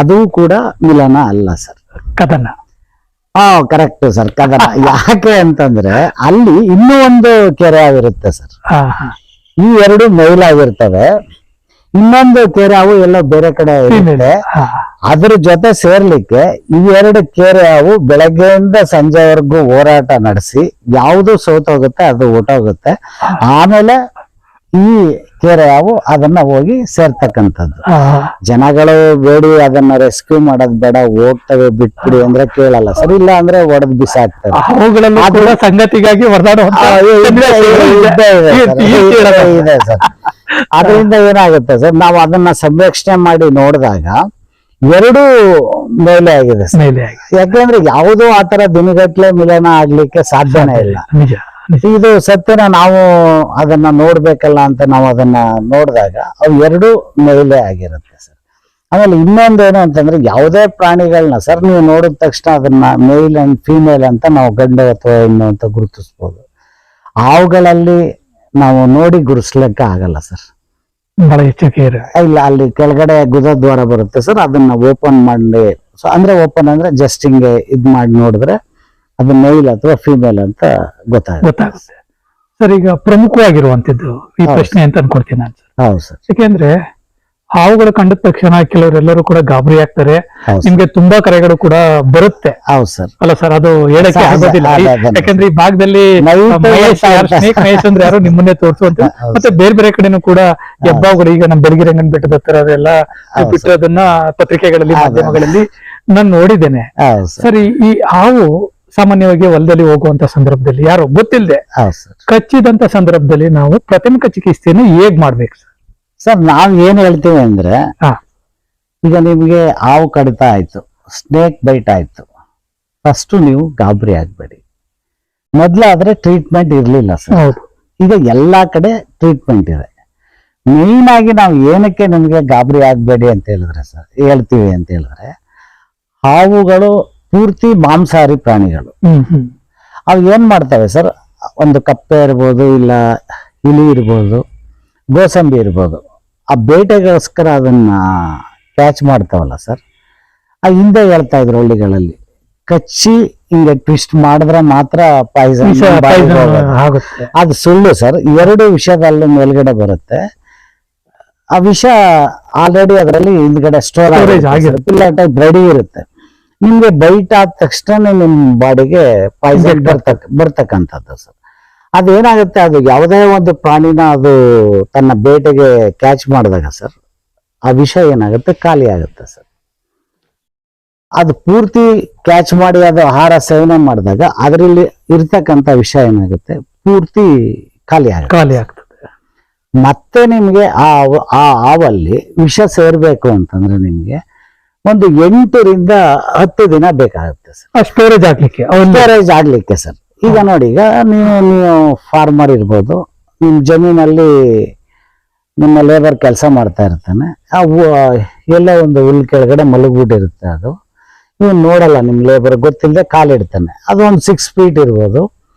ಅದು ಕೂಡ ಮಿಲನ ಅಲ್ಲ ಸರ್, ಕದನ. ಕರೆಕ್ಟ್ ಸರ್, ಕದನ. ಯಾಕೆ ಅಂತಂದ್ರೆ ಅಲ್ಲಿ ಇನ್ನೂ ಒಂದು ಕೆರೆ ಆಗಿರುತ್ತೆ ಸರ್. ಈ ಎರಡು ಮೇಲಾಗಿರ್ತವೆ. ಇನ್ನೊಂದು ಕೇರೆ ಹಾವು ಎಲ್ಲ ಬೇರೆ ಕಡೆ ಇರುತ್ತೆ. ಅದ್ರ ಜೊತೆ ಸೇರ್ಲಿಕ್ಕೆ ಇವೆರಡು ಕೇರೆ ಹಾವು ಬೆಳಗ್ಗೆಯಿಂದ ಸಂಜೆವರೆಗೂ ಹೋರಾಟ ನಡೆಸಿ ಯಾವುದು ಸೋತೋಗುತ್ತೆ ಅದು ಹೊಟ್ಟೋಗುತ್ತೆ. ಆಮೇಲೆ ಈ ಕೇರೆ ಹಾವು ಅದನ್ನ ಹೋಗಿ ಸೇರ್ತಕ್ಕಂಥದ್ದು. ಜನಗಳು ಬೇಡಿ ಅದನ್ನ ರೆಸ್ಕ್ಯೂ ಮಾಡೋದ್ ಬೇಡ, ಹೋಗ್ತವೆ ಬಿಟ್ಬಿಡಿ ಅಂದ್ರೆ ಕೇಳಲ್ಲ ಸರ್. ಇಲ್ಲ ಅಂದ್ರೆ ಒಡೆದ್ ಬಿಸಾಕ್ತಾರೆ. ಅವುಗಳಲ್ಲೂ ಸಂಗತಿಗಾಗಿ ಇದೆ ಸರ್. ಅದರಿಂದ ಏನಾಗುತ್ತೆ ಸರ್, ನಾವು ಅದನ್ನ ಸಂರಕ್ಷಣೆ ಮಾಡಿ ನೋಡಿದಾಗ ಎರಡೂ ಮೇಲೆ ಆಗಿದೆ ಸರ್. ಯಾಕೆಂದ್ರೆ ಯಾವುದೋ ಆತರ ದಿನಗಟ್ಲೆ ಮಿಲನ ಆಗ್ಲಿಕ್ಕೆ ಸಾಧ್ಯನೇ ಇಲ್ಲ. ಇದು ಸತ್ಯನ ನಾವು ಅದನ್ನ ನೋಡ್ಬೇಕಲ್ಲ ಅಂತ ನಾವು ಅದನ್ನ ನೋಡಿದಾಗ ಅವು ಎರಡು ಮೇಲೆ ಆಗಿರುತ್ತೆ ಸರ್. ಆಮೇಲೆ ಇನ್ನೊಂದೇನು ಅಂತಂದ್ರೆ ಯಾವುದೇ ಪ್ರಾಣಿಗಳನ್ನ ಸರ್ ನೀವು ನೋಡಿದ ತಕ್ಷಣ ಅದನ್ನ ಮೇಲ್ ಅಂಡ್ ಫೀಮೇಲ್ ಅಂತ ನಾವು ಗಂಡು ಅಥವಾ ಹೆಣ್ಣು ಅಂತ ಗುರುತಿಸ್ಬೋದು. ಅವುಗಳಲ್ಲಿ ನಾವು ನೋಡಿ ಗುರುಸ್ಲಿಕ್ಕೆ ಆಗಲ್ಲ ಸರ್. ಬಹಳ ಹೆಚ್ಚು ಕೇರ್ ಇಲ್ಲ, ಅಲ್ಲಿ ಕೆಳಗಡೆ ಗುದ ದ್ವಾರ ಬರುತ್ತೆ ಸರ್. ಅದನ್ನ ಓಪನ್ ಮಾಡಿ, ಅಂದ್ರೆ ಓಪನ್ ಅಂದ್ರೆ ಜಸ್ಟ್ ಹಿಂಗೆ ಇದ್ ಮಾಡಿ ನೋಡಿದ್ರೆ ಅದು ಮೇಲ್ ಅಥವಾ ಫಿಮೇಲ್ ಅಂತ ಗೊತ್ತಾಗುತ್ತೆ ಸರ್. ಈಗ ಪ್ರಮುಖವಾಗಿರುವಂತದ್ದು ಈ ಪ್ರಶ್ನೆ ಅಂತ ಅನ್ಕೊಡ್ತೀನಿ ನಾನು ಸರ್. ಹೌದು ಸರ್. ಯಾಕೆಂದ್ರೆ ಹಾವುಗಳು ಕಂಡ ತಕ್ಷಣ ಕೆಲವರೆಲ್ಲರೂ ಕೂಡ ಗಾಬರಿ ಆಗ್ತಾರೆ. ನಿಮ್ಗೆ ತುಂಬಾ ಕರೆಗಳು ಕೂಡ ಬರುತ್ತೆ. ಹೌದು ಸರ್. ಅಲ್ಲ ಸರ್, ಅದು ಹೇಳಕ್ಕೆ ಆಗೋದಿಲ್ಲ. ಯಾಕಂದ್ರೆ ಈ ಭಾಗದಲ್ಲಿ ಮಹೇಶ್ ಅಂದ್ರೆ ಯಾರು ನಿಮ್ಮನ್ನೇ ತೋರಿಸುವಂತ, ಮತ್ತೆ ಬೇರೆ ಬೇರೆ ಕಡೆನೂ ಕೂಡ ಹೆಬ್ಬಾವುಗಳು ಈಗ ನಮ್ಮ ಬೆಳಗಿರಿ ರಂಗನ ಬೆಟ್ಟದ ಹತ್ರ ಅದೆಲ್ಲ ಬಿಟ್ಟು ಅದನ್ನ ಪತ್ರಿಕೆಗಳಲ್ಲಿ ಮಾಧ್ಯಮಗಳಲ್ಲಿ ನಾನು ನೋಡಿದ್ದೇನೆ. ಸರಿ, ಈ ಹಾವು ಸಾಮಾನ್ಯವಾಗಿ ಹೊಲದಲ್ಲಿ ಹೋಗುವಂತ ಸಂದರ್ಭದಲ್ಲಿ ಯಾರು ಗೊತ್ತಿಲ್ಲದೆ ಕಚ್ಚಿದಂತ ಸಂದರ್ಭದಲ್ಲಿ ನಾವು ಪ್ರಾಥಮಿಕ ಚಿಕಿತ್ಸೆಯನ್ನು ಹೇಗ್ ಮಾಡ್ಬೇಕು ಸರ್? ಸರ್ ನಾವ್ ಏನ್ ಹೇಳ್ತೀವಿ ಅಂದ್ರೆ, ಈಗ ನಿಮ್ಗೆ ಹಾವು ಕಡಿತ ಆಯ್ತು, ಸ್ನೇಕ್ ಬೈಟ್ ಆಯ್ತು, ಫಸ್ಟ್ ನೀವು ಗಾಬರಿ ಆಗ್ಬೇಡಿ. ಮೊದ್ಲಾದ್ರೆ ಟ್ರೀಟ್ಮೆಂಟ್ ಇರ್ಲಿಲ್ಲ ಸರ್. ಈಗ ಎಲ್ಲಾ ಕಡೆ ಟ್ರೀಟ್ಮೆಂಟ್ ಇದೆ. ಮೇನ್ ಆಗಿ ನಾವು ಏನಕ್ಕೆ ನಿಮ್ಗೆ ಗಾಬರಿ ಆಗ್ಬೇಡಿ ಅಂತ ಹೇಳ್ತೀವಿ ಅಂತ ಹೇಳಿದ್ರೆ, ಹಾವುಗಳು ಪೂರ್ತಿ ಮಾಂಸಾಹಾರಿ ಪ್ರಾಣಿಗಳು. ಅವು ಏನ್ ಮಾಡ್ತವೆ ಸರ್, ಒಂದು ಕಪ್ಪೆ ಇರ್ಬೋದು, ಇಲ್ಲ ಇಲಿ ಇರ್ಬೋದು, ಗೋಸಂಬಿ ಇರ್ಬೋದು, ಆ ಬೇಟೆಗೋಸ್ಕರ ಅದನ್ನ ಕ್ಯಾಚ್ ಮಾಡ್ತಾವಲ್ಲ ಸರ್. ಆ ಹಿಂದೆ ಹೇಳ್ತಾ ಇದ್ರು ಹಳ್ಳಿಗಳಲ್ಲಿ, ಕಚ್ಚಿ ಹಿಂಗೆ ಟ್ವಿಸ್ಟ್ ಮಾಡಿದ್ರೆ ಮಾತ್ರ ಪಾಯ್ಸನ್ ಆಗುತ್ತೆ. ಅದು ಸುಳ್ಳು ಸರ್. ಎರಡು ವಿಷದಲ್ಲಿ ಮೇಲ್ಗಡೆ ಬರುತ್ತೆ. ಆ ವಿಷ ಆಲ್ರೆಡಿ ಅದರಲ್ಲಿ ಹಿಂದ್ಗಡೆ ಸ್ಟೋರ್ ಆಗಿರುತ್ತೆ, ರೆಡಿ ಇರುತ್ತೆ. ನಿಮ್ಗೆ ಬೈಟ್ ಆದ ತಕ್ಷಣ ನಿಮ್ ಬಾಡಿಗೆ ಪಾಯ್ಸನ್ ಬರ್ತಕ್ಕಂಥದ್ದು ಸರ್. ಅದೇನಾಗುತ್ತೆ, ಅದು ಯಾವುದೇ ಒಂದು ಪ್ರಾಣಿನ ಅದು ತನ್ನ ಬೇಟೆಗೆ ಕ್ಯಾಚ್ ಮಾಡಿದಾಗ ಸರ್, ಆ ವಿಷ ಏನಾಗುತ್ತೆ, ಖಾಲಿ ಆಗುತ್ತೆ ಸರ್. ಅದು ಪೂರ್ತಿ ಕ್ಯಾಚ್ ಮಾಡಿ ಅದು ಆಹಾರ ಸೇವನೆ ಮಾಡಿದಾಗ ಅದರಲ್ಲಿ ಇರ್ತಕ್ಕಂಥ ವಿಷ ಏನಾಗುತ್ತೆ, ಪೂರ್ತಿ ಖಾಲಿ ಆಗ್ತದೆ. ಮತ್ತೆ ನಿಮ್ಗೆ ಆ ಹಾವಲ್ಲಿ ವಿಷ ಸೇರ್ಬೇಕು ಅಂತಂದ್ರೆ ನಿಮ್ಗೆ ಒಂದು 8 ರಿಂದ 10 ದಿನ ಬೇಕಾಗುತ್ತೆ ಸರ್, ಸ್ಟೋರೇಜ್ ಆಗ್ಲಿಕ್ಕೆ ಸರ್. ಈಗ ನೋಡಿ, ಈಗ ನೀವು ಫಾರ್ಮರ್ ಇರ್ಬೋದು, ನಿಮ್ ಜಮೀನಲ್ಲಿ ನಿಮ್ಮ ಲೇಬರ್ ಕೆಲಸ ಮಾಡ್ತಾ ಇರ್ತಾನೆ, ಎಲ್ಲೋ ಒಂದು ಹುಲ್ ಕೆಳಗಡೆ ಮಲಗ್ಬಿಟ್ಟಿರುತ್ತೆ. ಅದು ನೀವು ನೋಡಲ್ಲ, ನಿಮ್ ಲೇಬರ್ ಗೊತ್ತಿಲ್ಲದೆ ಕಾಲಿಡ್ತಾನೆ. ಅದು ಒಂದು 6 ಫೀಟ್ ಇರ್ಬೋದು,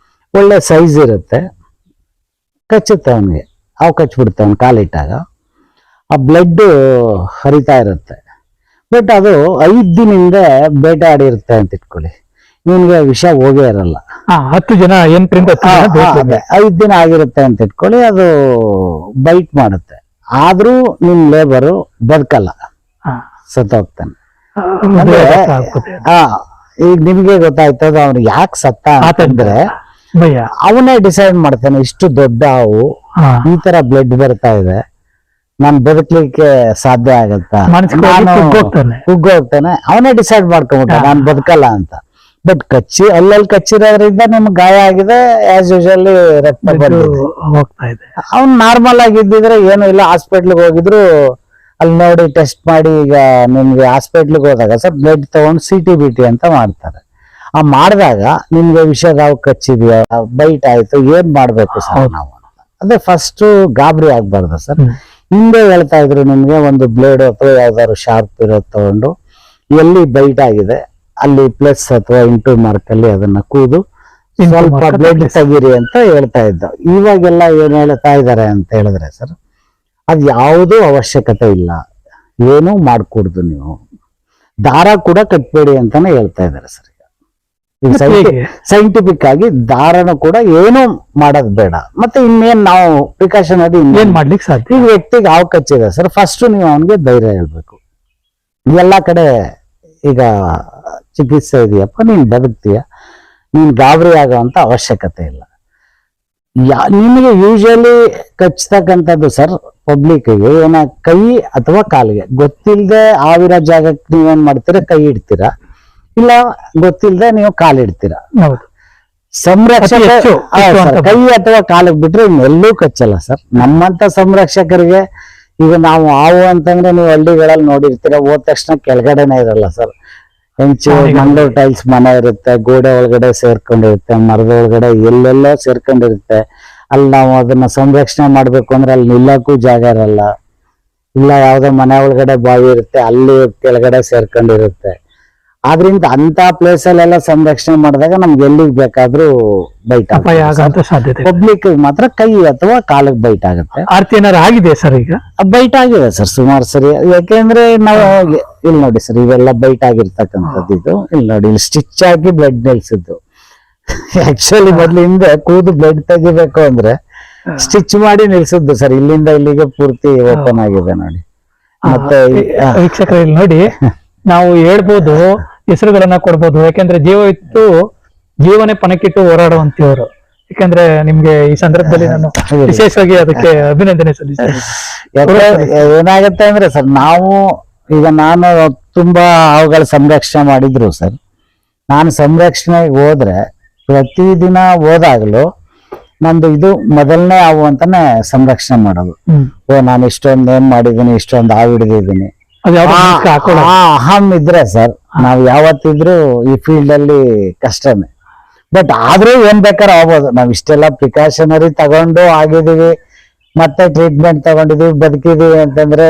ಒಳ್ಳೆ ಸೈಜ್ ಇರುತ್ತೆ. ಕಚ್ಚುತ್ತೆ ಅವನಿಗೆ, ಅವು ಕಚ್ಬಿಡುತ್ತೆ ಅವ್ನು ಕಾಲಿಟ್ಟಾಗ. ಆ ಬ್ಲಡ್ ಹರಿತಾ ಇರುತ್ತೆ. ಬಟ್ ಅದು 5 ದಿನದಿಂದ ಬೇಟೆ ಆಡಿರುತ್ತೆ ಅಂತ ಇಟ್ಕೊಳ್ಳಿ, ಇವನ್ಗೆ ವಿಷ ಹೋಗೇ ಇರಲ್ಲ. 10 ಜನ 5 ದಿನ ಆಗಿರುತ್ತೆ ಅಂತ ಇಟ್ಕೊಳ್ಳಿ, ಅದು ಬೈಟ್ ಮಾಡುತ್ತೆ. ಆದ್ರೂ ನಿಮ್ ಲೇಬರು ಬದುಕಲ್ಲ, ಸತ್ತೋಗ್ತಾನೆ. ಈಗ ನಿಮ್ಗೆ ಗೊತ್ತಾಯ್ತದ ಅವ್ನು ಯಾಕೆ ಸತ್ತ ಅಂತಂದ್ರೆ, ಅವನೇ ಡಿಸೈಡ್ ಮಾಡ್ತಾನೆ, ಇಷ್ಟು ದೊಡ್ಡ ಹಾವು, ಈ ತರ ಬ್ಲಡ್ ಬರ್ತಾ ಇದೆ, ನಾನ್ ಬದುಕಲಿಕ್ಕೆ ಸಾಧ್ಯ ಆಗತ್ತಾ, ಹೋಗ್ತಾನೆ. ಅವನೇ ಡಿಸೈಡ್ ಮಾಡ್ಕೊಂಬಿಟ್ಟ ನಾನ್ ಬದುಕಲ್ಲ ಅಂತ. ಬಟ್ ಅಲ್ಲಲ್ಲಿ ಕಚ್ಚಿರೋದ್ರಿಂದ ನಿಮ್ಗೆ ಗಾಯ ಆಗಿದೆ, ಆಸ್ ಯೂಶಲಿ ರಕ್ತ ಹೋಗ್ತಾ ಇದೆ. ಅವ್ನು ನಾರ್ಮಲ್ ಆಗಿದ್ದಿದ್ರೆ ಏನು ಇಲ್ಲ, ಹಾಸ್ಪಿಟ್ಲಿಗೆ ಹೋಗಿದ್ರು ಅಲ್ಲಿ ನೋಡಿ ಟೆಸ್ಟ್ ಮಾಡಿ, ಈಗ ನಿಮ್ಗೆ ಹಾಸ್ಪಿಟ್ಲಿಗೆ ಹೋದಾಗ ಸರ್ ಬ್ಲಡ್ ತಗೊಂಡು CT-BT ಅಂತ ಮಾಡ್ತಾರೆ. ಆ ಮಾಡಿದಾಗ ನಿಮ್ಗೆ ವಿಷದ ಹಾವು ಕಚ್ಚಿದ್ಯಾ, ಬೈಟ್ ಆಯ್ತು, ಏನ್ ಮಾಡ್ಬೇಕು ಸರ್ ನಾವು? ಅದೇ ಫಸ್ಟ್ ಗಾಬರಿ ಆಗ್ಬಾರ್ದು ಸರ್. ಹಿಂದೆ ಹೇಳ್ತಾ ಇದ್ರು, ನಿಮ್ಗೆ ಒಂದು ಬ್ಲೇಡ್ ಅಥವಾ ಯಾವ್ದಾದ್ರು ಶಾರ್ಪ್ ಇರೋದು ತಗೊಂಡು ಎಲ್ಲಿ ಬೈಟ್ ಆಗಿದೆ ಅಲ್ಲಿ ಪ್ಲಸ್ ಅಥವಾ ಇಂಟು ಮಾರ್ಕ್ ಅಲ್ಲಿ ಅದನ್ನ ಕೂದು ಸ್ವಲ್ಪ ಬ್ಲಡ್ ತೆಗೀರಿ ಅಂತ ಹೇಳ್ತಾ ಇದ್ದ. ಇವಾಗೆಲ್ಲ ಏನ್ ಹೇಳ್ತಾ ಇದಾರೆ ಅಂತ ಹೇಳಿದ್ರೆ ಸರ್, ಅದ್ ಯಾವುದೂ ಅವಶ್ಯಕತೆ ಇಲ್ಲ, ಏನೂ ಮಾಡ್ಕೊಡ್ದು, ನೀವು ದಾರ ಕೂಡ ಕಟ್ಬೇಡಿ ಅಂತಾನೆ ಹೇಳ್ತಾ ಇದಾರೆ ಸರ್. ಈಗ ಹೇಗೆ? ಸೈಂಟಿಫಿಕ್ ಆಗಿ ದಾರನು ಕೂಡ ಏನು ಮಾಡೋದ್ ಬೇಡ. ಮತ್ತೆ ಇನ್ನೇನ್ ನಾವು ಪ್ರಿಕಾಷನ್ ಅದು ಏನ್ ಮಾಡ್ಲಿಕ್ಕೆ ಸಾಧ್ಯ? ಈಗ ವ್ಯಕ್ತಿಗೆ ಹಾವು ಕಚ್ಚಿದೆ ಸರ್, ಫಸ್ಟ್ ನೀವು ಅವನಿಗೆ ಧೈರ್ಯ ಹೇಳ್ಬೇಕು. ಎಲ್ಲಾ ಕಡೆ ಈಗ ಚಿಕಿತ್ಸೆ ಇದೆಯಪ್ಪ, ನೀನ್ ಬದುಕ್ತೀಯ, ನೀನ್ ಗಾಬರಿ ಆಗೋಂತ ಅವಶ್ಯಕತೆ ಇಲ್ಲ. ನಿಮಗೆ ಯೂಶಲಿ ಕಚ್ಚತಕ್ಕಂಥದ್ದು ಸರ್ ಪಬ್ಲಿಕ್ಗೆ ಏನ ಕೈ ಅಥವಾ ಕಾಲಿಗೆ ಗೊತ್ತಿಲ್ಲದೆ ಆಗಿರೋ ಜಾಗಕ್ಕೆ ನೀವೇನ್ ಮಾಡ್ತೀರಾ, ಕೈ ಇಡ್ತೀರಾ, ಇಲ್ಲ ಗೊತ್ತಿಲ್ಲದೆ ನೀವು ಕಾಲಿಡ್ತೀರಾ. ಹೌದು. ಸಂರಕ್ಷಕ ಅತಿ ಹೆಚ್ಚು ಸರ್, ಕೈ ಅಥವಾ ಕಾಲಿಗೆ ಬಿಟ್ರೆ ಇನ್ನೆಲ್ಲೂ ಕಚ್ಚಲ್ಲ ಸರ್. ನಮ್ಮಂತ ಸಂರಕ್ಷಕರಿಗೆ ಈಗ ನಾವು ಹಾವು ಅಂತಂದ್ರೆ ನೀವು ಹಳ್ಳಿಗಳಲ್ಲಿ ನೋಡಿರ್ತೀರ, ಹೋದ ತಕ್ಷಣ ಕೆಳಗಡೆನೆ ಇರಲ್ಲ ಸರ್. ಹೆಂಚು ಮಂಗಳೂರು ಟೈಲ್ಸ್ ಮನೆ ಇರುತ್ತೆ, ಗೋಡೆ ಒಳಗಡೆ ಸೇರ್ಕೊಂಡಿರುತ್ತೆ, ಮರದ ಒಳಗಡೆ ಎಲ್ಲೆಲ್ಲೋ ಸೇರ್ಕೊಂಡಿರುತ್ತೆ. ಅಲ್ಲಿ ನಾವು ಅದನ್ನ ಸಂರಕ್ಷಣೆ ಮಾಡ್ಬೇಕು ಅಂದ್ರೆ ಅಲ್ಲಿ ನಿಲ್ಲಕ್ಕೂ ಜಾಗ ಇರಲ್ಲ. ಇಲ್ಲ ಯಾವ್ದೋ ಮನೆ ಒಳಗಡೆ ಬಾವಿ ಇರುತ್ತೆ, ಅಲ್ಲಿ ಕೆಳಗಡೆ ಸೇರ್ಕೊಂಡಿರುತ್ತೆ. ಆದ್ರಿಂದ ಅಂತ ಪ್ಲೇಸ್ ಅಲ್ಲೆಲ್ಲ ಸಂರಕ್ಷಣೆ ಮಾಡಿದಾಗ ನಮ್ಗೆ ಎಲ್ಲಿಗೆ ಬೇಕಾದ್ರೂ ಬೈಟ್ ಅಪಾಯ ಆಗಂತ ಸಾಧ್ಯತೆ. ಪಬ್ಲಿಕ್ ಮಾತ್ರ ಕೈ ಅಥವಾ ಕಾಲಿಗೆ ಬೈಟ್ ಆಗುತ್ತೆ. ಆರ್ತಿ ಏನಾರು ಆಗಿದೆ ಸರ್ ಈಗ? ಬೈಟ್ ಆಗಿದೆ ಸರ್ ಸುಮಾರು ಸರಿ. ಯಾಕೆಂದ್ರೆ ನಾವು ಇಲ್ಲಿ ನೋಡಿ ಸರ್, ಇವೆಲ್ಲ ಬೈಟ್ ಆಗಿರ್ತಕ್ಕಂಥದ್ದು. ಇದು ಇಲ್ಲಿ ನೋಡಿ, ಇಲ್ಲಿ ಸ್ಟಿಚ್ ಆಗಿ ಬ್ಲಡ್ ನಿಲ್ಸಿದ್ದು. ಆಕ್ಚುಲಿ ಮೊದ್ಲು ಹಿಂದೆ ಕೂದು ಬ್ಲಡ್ ತೆಗಿಬೇಕು ಅಂದ್ರೆ ಸ್ಟಿಚ್ ಮಾಡಿ ನಿಲ್ಸಿದ್ದು ಸರ್. ಇಲ್ಲಿಂದ ಇಲ್ಲಿಗೆ ಪೂರ್ತಿ ಓಪನ್ ಆಗಿದೆ ನೋಡಿ. ಮತ್ತೆ ವೀಕ್ಷಕರು ಇಲ್ಲಿ ನೋಡಿ, ನಾವು ಹೇಳ್ಬೋದು, ಹೆಸರುಗಳನ್ನ ಕೊಡ್ಬೋದು. ಯಾಕೆಂದ್ರೆ ಜೀವ ಇತ್ತು ಜೀವನೇ ಪಣಕ್ಕಿಟ್ಟು ಹೋರಾಡುವಂತವ್ರು. ಯಾಕಂದ್ರೆ ನಿಮ್ಗೆ ಈ ಸಂದರ್ಭದಲ್ಲಿ ನಾನು ವಿಶೇಷವಾಗಿ ಅದಕ್ಕೆ ಅಭಿನಂದನೆ ಸಲ್ಲಿಸ್ತೇನೆ. ಏನಾಗತ್ತೆ ಅಂದ್ರೆ ಸರ್, ನಾವು ಈಗ ನಾನು ತುಂಬಾ ಅವುಗಳ ಸಂರಕ್ಷಣೆ ಮಾಡಿದ್ರು ಸರ್. ನಾನು ಸಂರಕ್ಷಣೆಗೆ ಹೋದ್ರೆ ಪ್ರತಿದಿನ ಹೋದಾಗ್ಲೂ ನಂದು ಇದು ಮೊದಲನೇ ಹಾವು ಅಂತಾನೆ ಸಂರಕ್ಷಣೆ ಮಾಡೋದು. ನಾನು ಇಷ್ಟೊಂದು ಏನ್ ಮಾಡಿದೀನಿ, ಇಷ್ಟೊಂದು ಹಾವು ಹಿಡಿದಿದ್ದೀನಿ, ಅಹಂ ಇದ್ರೆ ಸರ್ ನಾವ್ ಯಾವತ್ತಿದ್ರು ಈ ಫೀಲ್ಡ್ ಅಲ್ಲಿ ಕಷ್ಟನೇ. ಬಟ್ ಆದ್ರೂ ಏನ್ ಬೇಕಾದ್ರೂ ಆಗ್ಬೋದು. ನಾವ್ ಇಷ್ಟೆಲ್ಲ ಪ್ರಿಕಾಷನರಿ ತಗೊಂಡು ಆಗಿದೀವಿ, ಮತ್ತೆ ಟ್ರೀಟ್ಮೆಂಟ್ ತಗೊಂಡಿದೀವಿ, ಬದುಕಿದೀವಿ ಅಂತಂದ್ರೆ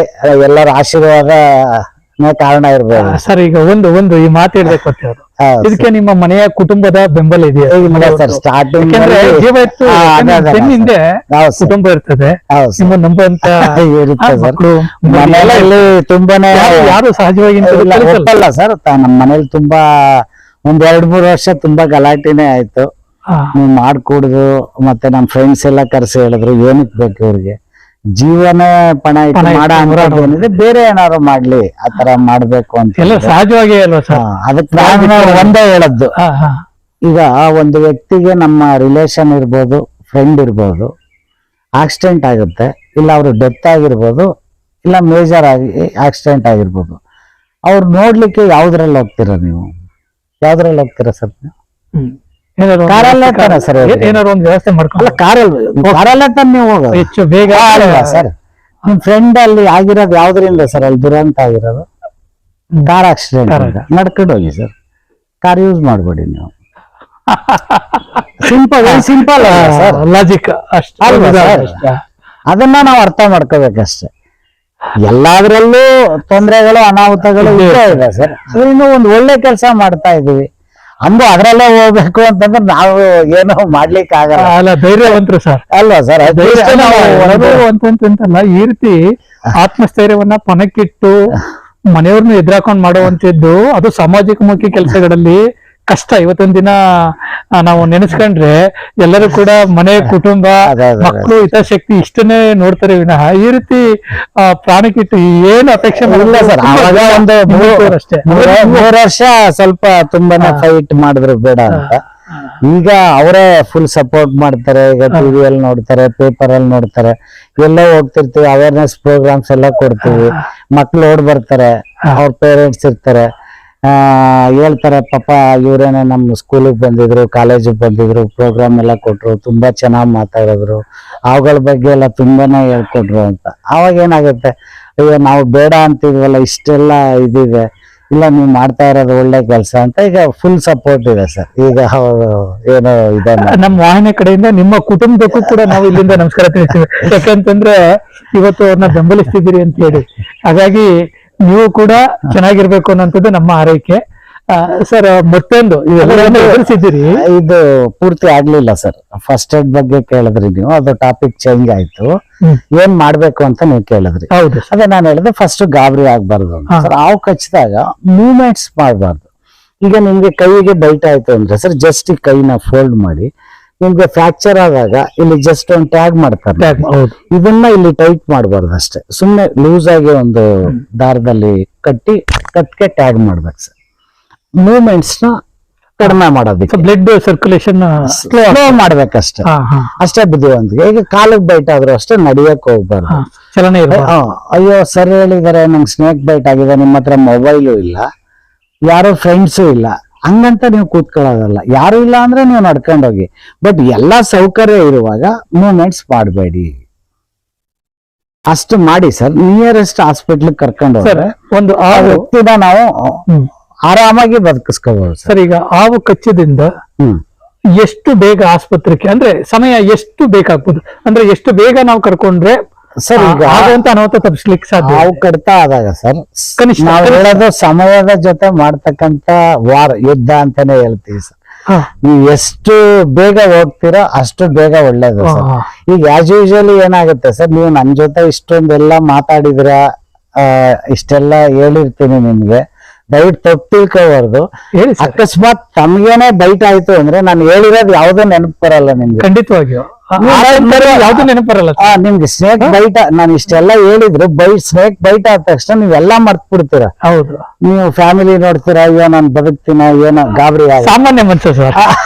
ಎಲ್ಲರ ಆಶೀರ್ವಾದ ಕಾರಣ ಇರ್ಬೋದು ಸರ್. ಈಗ ಒಂದು ಈ ಮಾತು ಹೇಳ್ಬೇಕು ಅಂತ ಹೇಳಿ, ಇದಕ್ಕೆ ನಿಮ್ಮ ಮನೆಯ ಕುಟುಂಬದ ಬೆಂಬಲ ಇದೆಯಾ ಸರ್? ಸ್ಟಾರ್ಟಿಂಗ್ ಹಿಂದೆ ಕುಟುಂಬ ಇರ್ತದೆ, ನಿಮ್ಮ ನಂಬುವಂತ ಇರುತ್ತೆ ಸರ್. ಮಕ್ಕಳು ಮನೆಯಲ್ಲಿ ತುಂಬಾನೇ ಯಾರು ಸಹಜವಾಗಿ ಒಪ್ಪಲ್ಲ ಸರ್. ನಮ್ಮ ಮನೇಲಿ ತುಂಬಾ ಒಂದ್ 2-3 ವರ್ಷ ತುಂಬಾ ಗಲಾಟೆನೇ ಆಯ್ತು. ನೀವ್ ಮಾಡ್ಕೂಡ್ದು, ಮತ್ತೆ ನಮ್ ಫ್ರೆಂಡ್ಸ್ ಎಲ್ಲ ಕರ್ಸಿ ಹೇಳಿದ್ರು ಏನಕ್ ಬೇಕು ಇವ್ರಿಗೆ, ಜೀವನ ಪಣ ಇಟ್ಟು ಏನಿದೆ, ಬೇರೆ ಏನಾದ್ರು ಮಾಡ್ಲಿ, ಆತರ ಮಾಡ್ಬೇಕು ಅಂತ ಎಲ್ಲ ಸಹಜವಾಗಿ ಅಲ್ವಾ ಸರ್? ಅದಕ್ಕೆ ನಾನು ಒಂದೇ ಹೇಳದ್ದು, ಈಗ ಒಂದು ವ್ಯಕ್ತಿಗೆ ನಮ್ಮ ರಿಲೇಷನ್ ಇರ್ಬೋದು, ಫ್ರೆಂಡ್ ಇರ್ಬೋದು, ಆಕ್ಸಿಡೆಂಟ್ ಆಗುತ್ತೆ, ಇಲ್ಲ ಅವ್ರು ಡೆತ್ ಆಗಿರ್ಬೋದು, ಇಲ್ಲ ಮೇಜರ್ ಆಗಿ ಆಕ್ಸಿಡೆಂಟ್ ಆಗಿರ್ಬೋದು. ಅವ್ರು ನೋಡ್ಲಿಕ್ಕೆ ಯಾವ್ದ್ರಲ್ಲಿ ಹೋಗ್ತೀರಾ ನೀವು? ಯಾವ್ದ್ರಲ್ಲಿ ಹೋಗ್ತೀರಾ ಸರ್ ನೀವು? ಕಾರಲ್ಲೇ ತಾನೆ ಸರ್, ಏನಾದ್ರು ಒಂದು ವ್ಯವಸ್ಥೆ ಮಾಡ್ಕೊಂಡು ಕಾರಲ್ಲೇ ತಾನೆ ನೀವು ಹೋಗೋದು ಹೆಚ್ಚು ಬೇಗ ಅಲ್ವಾ ಸರ್? ನಿಮ್ ಫ್ರೆಂಡ್ ಅಲ್ಲಿ ಆಗಿರೋದು ಯಾವ್ದ್ರಿಂದ ಸರ್? ಅಲ್ಲಿ ದುರಂತ ಆಗಿರೋದು ಕಾರ್ ಆಕ್ಸಿಡೆಂಟ್. ನಡ್ಕೊಂಡು ಹೋಗಿ ಸರ್, ಕಾರ್ ಯೂಸ್ ಮಾಡ್ಬೇಡಿ ನೀವು. ಸಿಂಪಲ್ ಸರ್, ಲಾಜಿಕ್ ಅಷ್ಟೇ. ಅದನ್ನ ನಾವು ಅರ್ಥ ಮಾಡ್ಕೋಬೇಕಷ್ಟೇ. ಎಲ್ಲಾದ್ರಲ್ಲೂ ತೊಂದರೆಗಳು, ಅನಾಹುತಗಳು ಇದೆ ಸರ್. ಇನ್ನು ಒಂದು ಒಳ್ಳೆ ಕೆಲಸ ಮಾಡ್ತಾ ಇದೀವಿ ಅಂದು ಅದ್ರಲ್ಲೇ ಹೋಗ್ಬೇಕು ಅಂತಂದ್ರೆ ನಾವು ಏನೋ ಮಾಡ್ಲಿಕ್ಕೆ ಆಗಲ್ಲ. ಅಲ್ಲ, ಧೈರ್ಯವಂತರು ಸರ್ ಅಲ್ವಾ ಸರ್? ಅಂತಲ್ಲ, ಈ ರೀತಿ ಆತ್ಮಸ್ಥೈರ್ಯವನ್ನ ಪಣಕ್ಕಿಟ್ಟು ಮನೆಯವ್ರನ್ನ ಎದುರಾಕೊಂಡು ಮಾಡುವಂತದ್ದು, ಅದು ಸಾಮಾಜಿಕಮುಖಿ ಕೆಲಸಗಳಲ್ಲಿ ಕಷ್ಟ. ಇವತ್ತೊಂದ್ ದಿನ ನಾವು ನೆನೆಸ್ಕೊಂಡ್ರೆ ಎಲ್ಲರೂ ಕೂಡ ಮನೆ, ಕುಟುಂಬ, ಮಕ್ಕಳು, ಹಿತಾಸಕ್ತಿ ಇಷ್ಟನ್ನೇ ನೋಡ್ತಾರೆ ವಿನಃ ಈ ರೀತಿ ಪ್ರಾಣಕ್ಕಿಟ್ಟು ಏನು ಅಪೇಕ್ಷೆ ಮಾಡಿಲ್ಲ ಸರ್. ಅವಾಗ ಒಂದು 3 ವರ್ಷ ಸ್ವಲ್ಪ ತುಂಬಾನೇ ಫೈಟ್ ಮಾಡಿದ್ರು ಬೇಡ ಅಂತ. ಈಗ ಅವರೇ ಫುಲ್ ಸಪೋರ್ಟ್ ಮಾಡ್ತಾರೆ. ಈಗ ಟಿವಿಯಲ್ಲಿ ನೋಡ್ತಾರೆ, ಪೇಪರ್ ಅಲ್ಲಿ ನೋಡ್ತಾರೆ, ಎಲ್ಲೋ ಹೋಗ್ತಿರ್ತೀವಿ, ಅವೇರ್ನೆಸ್ ಪ್ರೋಗ್ರಾಮ್ಸ್ ಎಲ್ಲ ಕೊಡ್ತೀವಿ. ಮಕ್ಳು ಓಡ್ ಬರ್ತಾರೆ, ಅವ್ರ ಪೇರೆಂಟ್ಸ್ ಇರ್ತಾರೆ, ಹೇಳ್ತಾರೆ ಪಾಪ ಇವರೇನೆ ನಮ್ಮ ಸ್ಕೂಲಿಗೆ ಬಂದಿದ್ರು, ಕಾಲೇಜಿಗೆ ಬಂದಿದ್ರು, ಪ್ರೋಗ್ರಾಮ್ ಎಲ್ಲ ಕೊಟ್ರು, ತುಂಬಾ ಚೆನ್ನಾಗಿ ಮಾತಾಡಿದ್ರು, ಅವುಗಳ ಬಗ್ಗೆ ಎಲ್ಲ ತುಂಬಾನೇ ಹೇಳ್ಕೊಟ್ರು ಅಂತ. ಅವಾಗ ಏನಾಗುತ್ತೆ, ಅಯ್ಯೋ ನಾವು ಬೇಡ ಅಂತಿದ್ವಲ್ಲ, ಇಷ್ಟೆಲ್ಲ ಇದಿದೆ, ಇಲ್ಲ ನೀವು ಮಾಡ್ತಾ ಇರೋದು ಒಳ್ಳೆ ಕೆಲಸ ಅಂತ ಈಗ ಫುಲ್ ಸಪೋರ್ಟ್ ಇದೆ ಸರ್. ಈಗ ಏನೋ ಇದೆ ನಮ್ಮ ವಾಹಿನಿ ಕಡೆಯಿಂದ ನಿಮ್ಮ ಕುಟುಂಬಕ್ಕೂ ಕೂಡ ನಾವು ಇಲ್ಲಿಂದ ನಮಸ್ಕಾರ ತಿಳಿಸ್ತೀವಿ. ಯಾಕಂತಂದ್ರೆ ಇವತ್ತು ಅವ್ರನ್ನ ಬೆಂಬಲಿಸ್ತಿದ್ದೀರಿ ಅಂತ ಹೇಳಿ. ಹಾಗಾಗಿ ನೀವು ಕೂಡ ಚೆನ್ನಾಗಿರ್ಬೇಕು ಅನ್ನೋಂಥದ್ದು ನಮ್ಮ ಆರೈಕೆ ಸರ್. ಮತ್ತೊಂದು ಎದುರಿಸಿದ್ದೀರಿ, ಇದು ಪೂರ್ತಿ ಆಗ್ಲಿಲ್ಲ ಸರ್. ಫಸ್ಟ್ ಏಡ್ ಬಗ್ಗೆ ಕೇಳಿದ್ರಿ ನೀವು, ಅದು ಟಾಪಿಕ್ ಚೇಂಜ್ ಆಯ್ತು. ಏನ್ ಮಾಡ್ಬೇಕು ಅಂತ ನೀವು ಕೇಳಿದ್ರಿ. ಹೌದು, ಅದೇ ನಾನು ಹೇಳಿದೆ, ಫಸ್ಟ್ ಗಾಬರಿ ಆಗ್ಬಾರ್ದು ಸರ್. ಹಾವು ಕಚ್ಚಿದಾಗ ಮೂವ್ಮೆಂಟ್ಸ್ ಮಾಡಬಾರ್ದು. ಈಗ ನಿಮ್ಗೆ ಕೈಗೆ ಬೈಟ್ ಆಯ್ತು ಅಂದ್ರೆ ಸರ್ ಜಸ್ಟ್ ಈ ಕೈನ ಫೋಲ್ಡ್ ಮಾಡಿ ನಿಮ್ಗೆ ಫ್ರಾಕ್ಚರ್ ಆದಾಗ ಇಲ್ಲಿ ಜಸ್ಟ್ ಒಂದು ಟ್ಯಾಗ್ ಮಾಡ್ತಾರೆ. ಹೌದು. ಇದನ್ನ ಇಲ್ಲಿ ಟೈಟ್ ಮಾಡಬಾರ್ದು ಅಷ್ಟೇ, ಸುಮ್ನೆ ಲೂಸ್ ಆಗಿ ಒಂದು ದಾರದಲ್ಲಿ ಕಟ್ಗೆ ಟ್ಯಾಗ್ ಮಾಡ್ಬೇಕು ಸರ್. ಮೂವ್ಮೆಂಟ್ಸ್ ನ ಕಡಿಮೆ ಮಾಡೋದಕ್ಕೆ ಬ್ಲಡ್ ಸರ್ಕ್ಯುಲೇಷನ್ ಸ್ಲೋ ಮಾಡ್ಬೇಕಷ್ಟೇ, ಅಷ್ಟೇ ಬುದ್ಧಿವಂತಿಕೆ. ಈಗ ಕಾಲಿಗೆ ಬೈಟ್ ಆದ್ರೂ ಅಷ್ಟೇ ನಡಿಯಕ್ ಹೋಗ್ಬಾರ್ದು, ಚಲನೆ ಅಯ್ಯೋ ಸರ್ ಹೇಳಿದಾರೆ ನಂಗೆ ಸ್ನೇಕ್ ಬೈಟ್ ಆಗಿದೆ, ನಿಮ್ಮ ಹತ್ರ ಮೊಬೈಲು ಇಲ್ಲ, ಯಾರೋ ಫ್ರೆಂಡ್ಸು ಇಲ್ಲ, ಹಂಗಂತ ನೀವು ಕೂತ್ಕೊಳ್ಳೋದಲ್ಲ. ಯಾರು ಇಲ್ಲ ಅಂದ್ರೆ ನೀವು ನಡ್ಕೊಂಡು ಹೋಗಿ, ಬಟ್ ಎಲ್ಲಾ ಸೌಕರ್ಯ ಇರುವಾಗ ಮೂವ್ಮೆಂಟ್ಸ್ ಮಾಡಬೇಡಿ. ಅಷ್ಟು ಮಾಡಿ ಸರ್. ನಿಯರೆಸ್ಟ್ ಹಾಸ್ಪಿಟ್ಲ್ ಕರ್ಕೊಂಡು ಹೋದ್ರೆ ಒಂದು ಆ ವ್ಯಕ್ತಿನ ನಾವು ಆರಾಮಾಗಿ ಬದುಕಿಸ್ಕೋಬಹುದು ಸರ್. ಈಗ ಹಾವು ಕಚ್ಚದಿಂದ ಎಷ್ಟು ಬೇಗ ಆಸ್ಪತ್ರೆಗೆ, ಅಂದ್ರೆ ಸಮಯ ಎಷ್ಟು ಬೇಕಾಗ್ಬೋದು, ಅಂದ್ರೆ ಎಷ್ಟು ಬೇಗ ನಾವು ಕರ್ಕೊಂಡ್ರೆ ಸರ್ ಈಗ ಅಂತ ಅನಾಹುತ ತಪ್ಪಿಸ್ಲಿಕ್ಕೆ ಸಾಧ್ಯ? ಹಾವು ಕಡಿತ ಆದಾಗ ಸರ್ ಕನಿಷ್ಠ ನಾವು ಹೇಳೋದು ಸಮಯದ ಜೊತೆ ಮಾಡ್ತಕ್ಕಂತ ಯುದ್ಧ ಅಂತಾನೆ ಹೇಳ್ತೀವಿ ಸರ್. ನೀವು ಎಷ್ಟು ಬೇಗ ಹೋಗ್ತೀರೋ ಅಷ್ಟು ಬೇಗ ಒಳ್ಳೇದು ಸರ್. ಈಗ ಆಸ್ ಯೂಶುವಲಿ ಏನಾಗುತ್ತೆ ಸರ್, ನೀವು ನನ್ ಜೊತೆ ಇಷ್ಟೊಂದೆಲ್ಲ ಮಾತಾಡಿದ್ರ, ಇಷ್ಟೆಲ್ಲ ಹೇಳಿರ್ತೀನಿ ನಿಮ್ಗೆ, ದಯವಿಟ್ಟು ತಪ್ಪು ತಿಳ್ಕೋಬಾರ್ದು. ಅಕಸ್ಮಾತ್ ತಮ್ಗೇನೆ ಬೈಟ್ ಆಯ್ತು ಅಂದ್ರೆ ನಾನು ಹೇಳಿರೋದು ಯಾವ್ದು ನೆನಪು ಬರಲ್ಲ ನಿಮ್ಗೆ. ಖಂಡಿತವಾಗಿಯೂ ಯಾವ್ದು ನೆನಪು ಬರಲ್ಲ ನಿಮ್ಗೆ. ಸ್ನೇಕ್ ಬೈಟ್ ನಾನು ಇಷ್ಟೆಲ್ಲ ಹೇಳಿದ್ರು, ಸ್ನೇಕ್ ಬೈಟ್ ಆದ ತಕ್ಷಣ ನೀವೆಲ್ಲಾ ಮರ್ತ್ ಬಿಡ್ತೀರ. ಹೌದು. ನೀವು ಫ್ಯಾಮಿಲಿ ನೋಡ್ತೀರಾ, ಅಯ್ಯೋ ನಾನು ಬದುಕ್ತೀನ, ಏನೋ ಗಾಬರಿ ಸಾಮಾನ್ಯ ಮನುಷ್ಯ ಸರ್.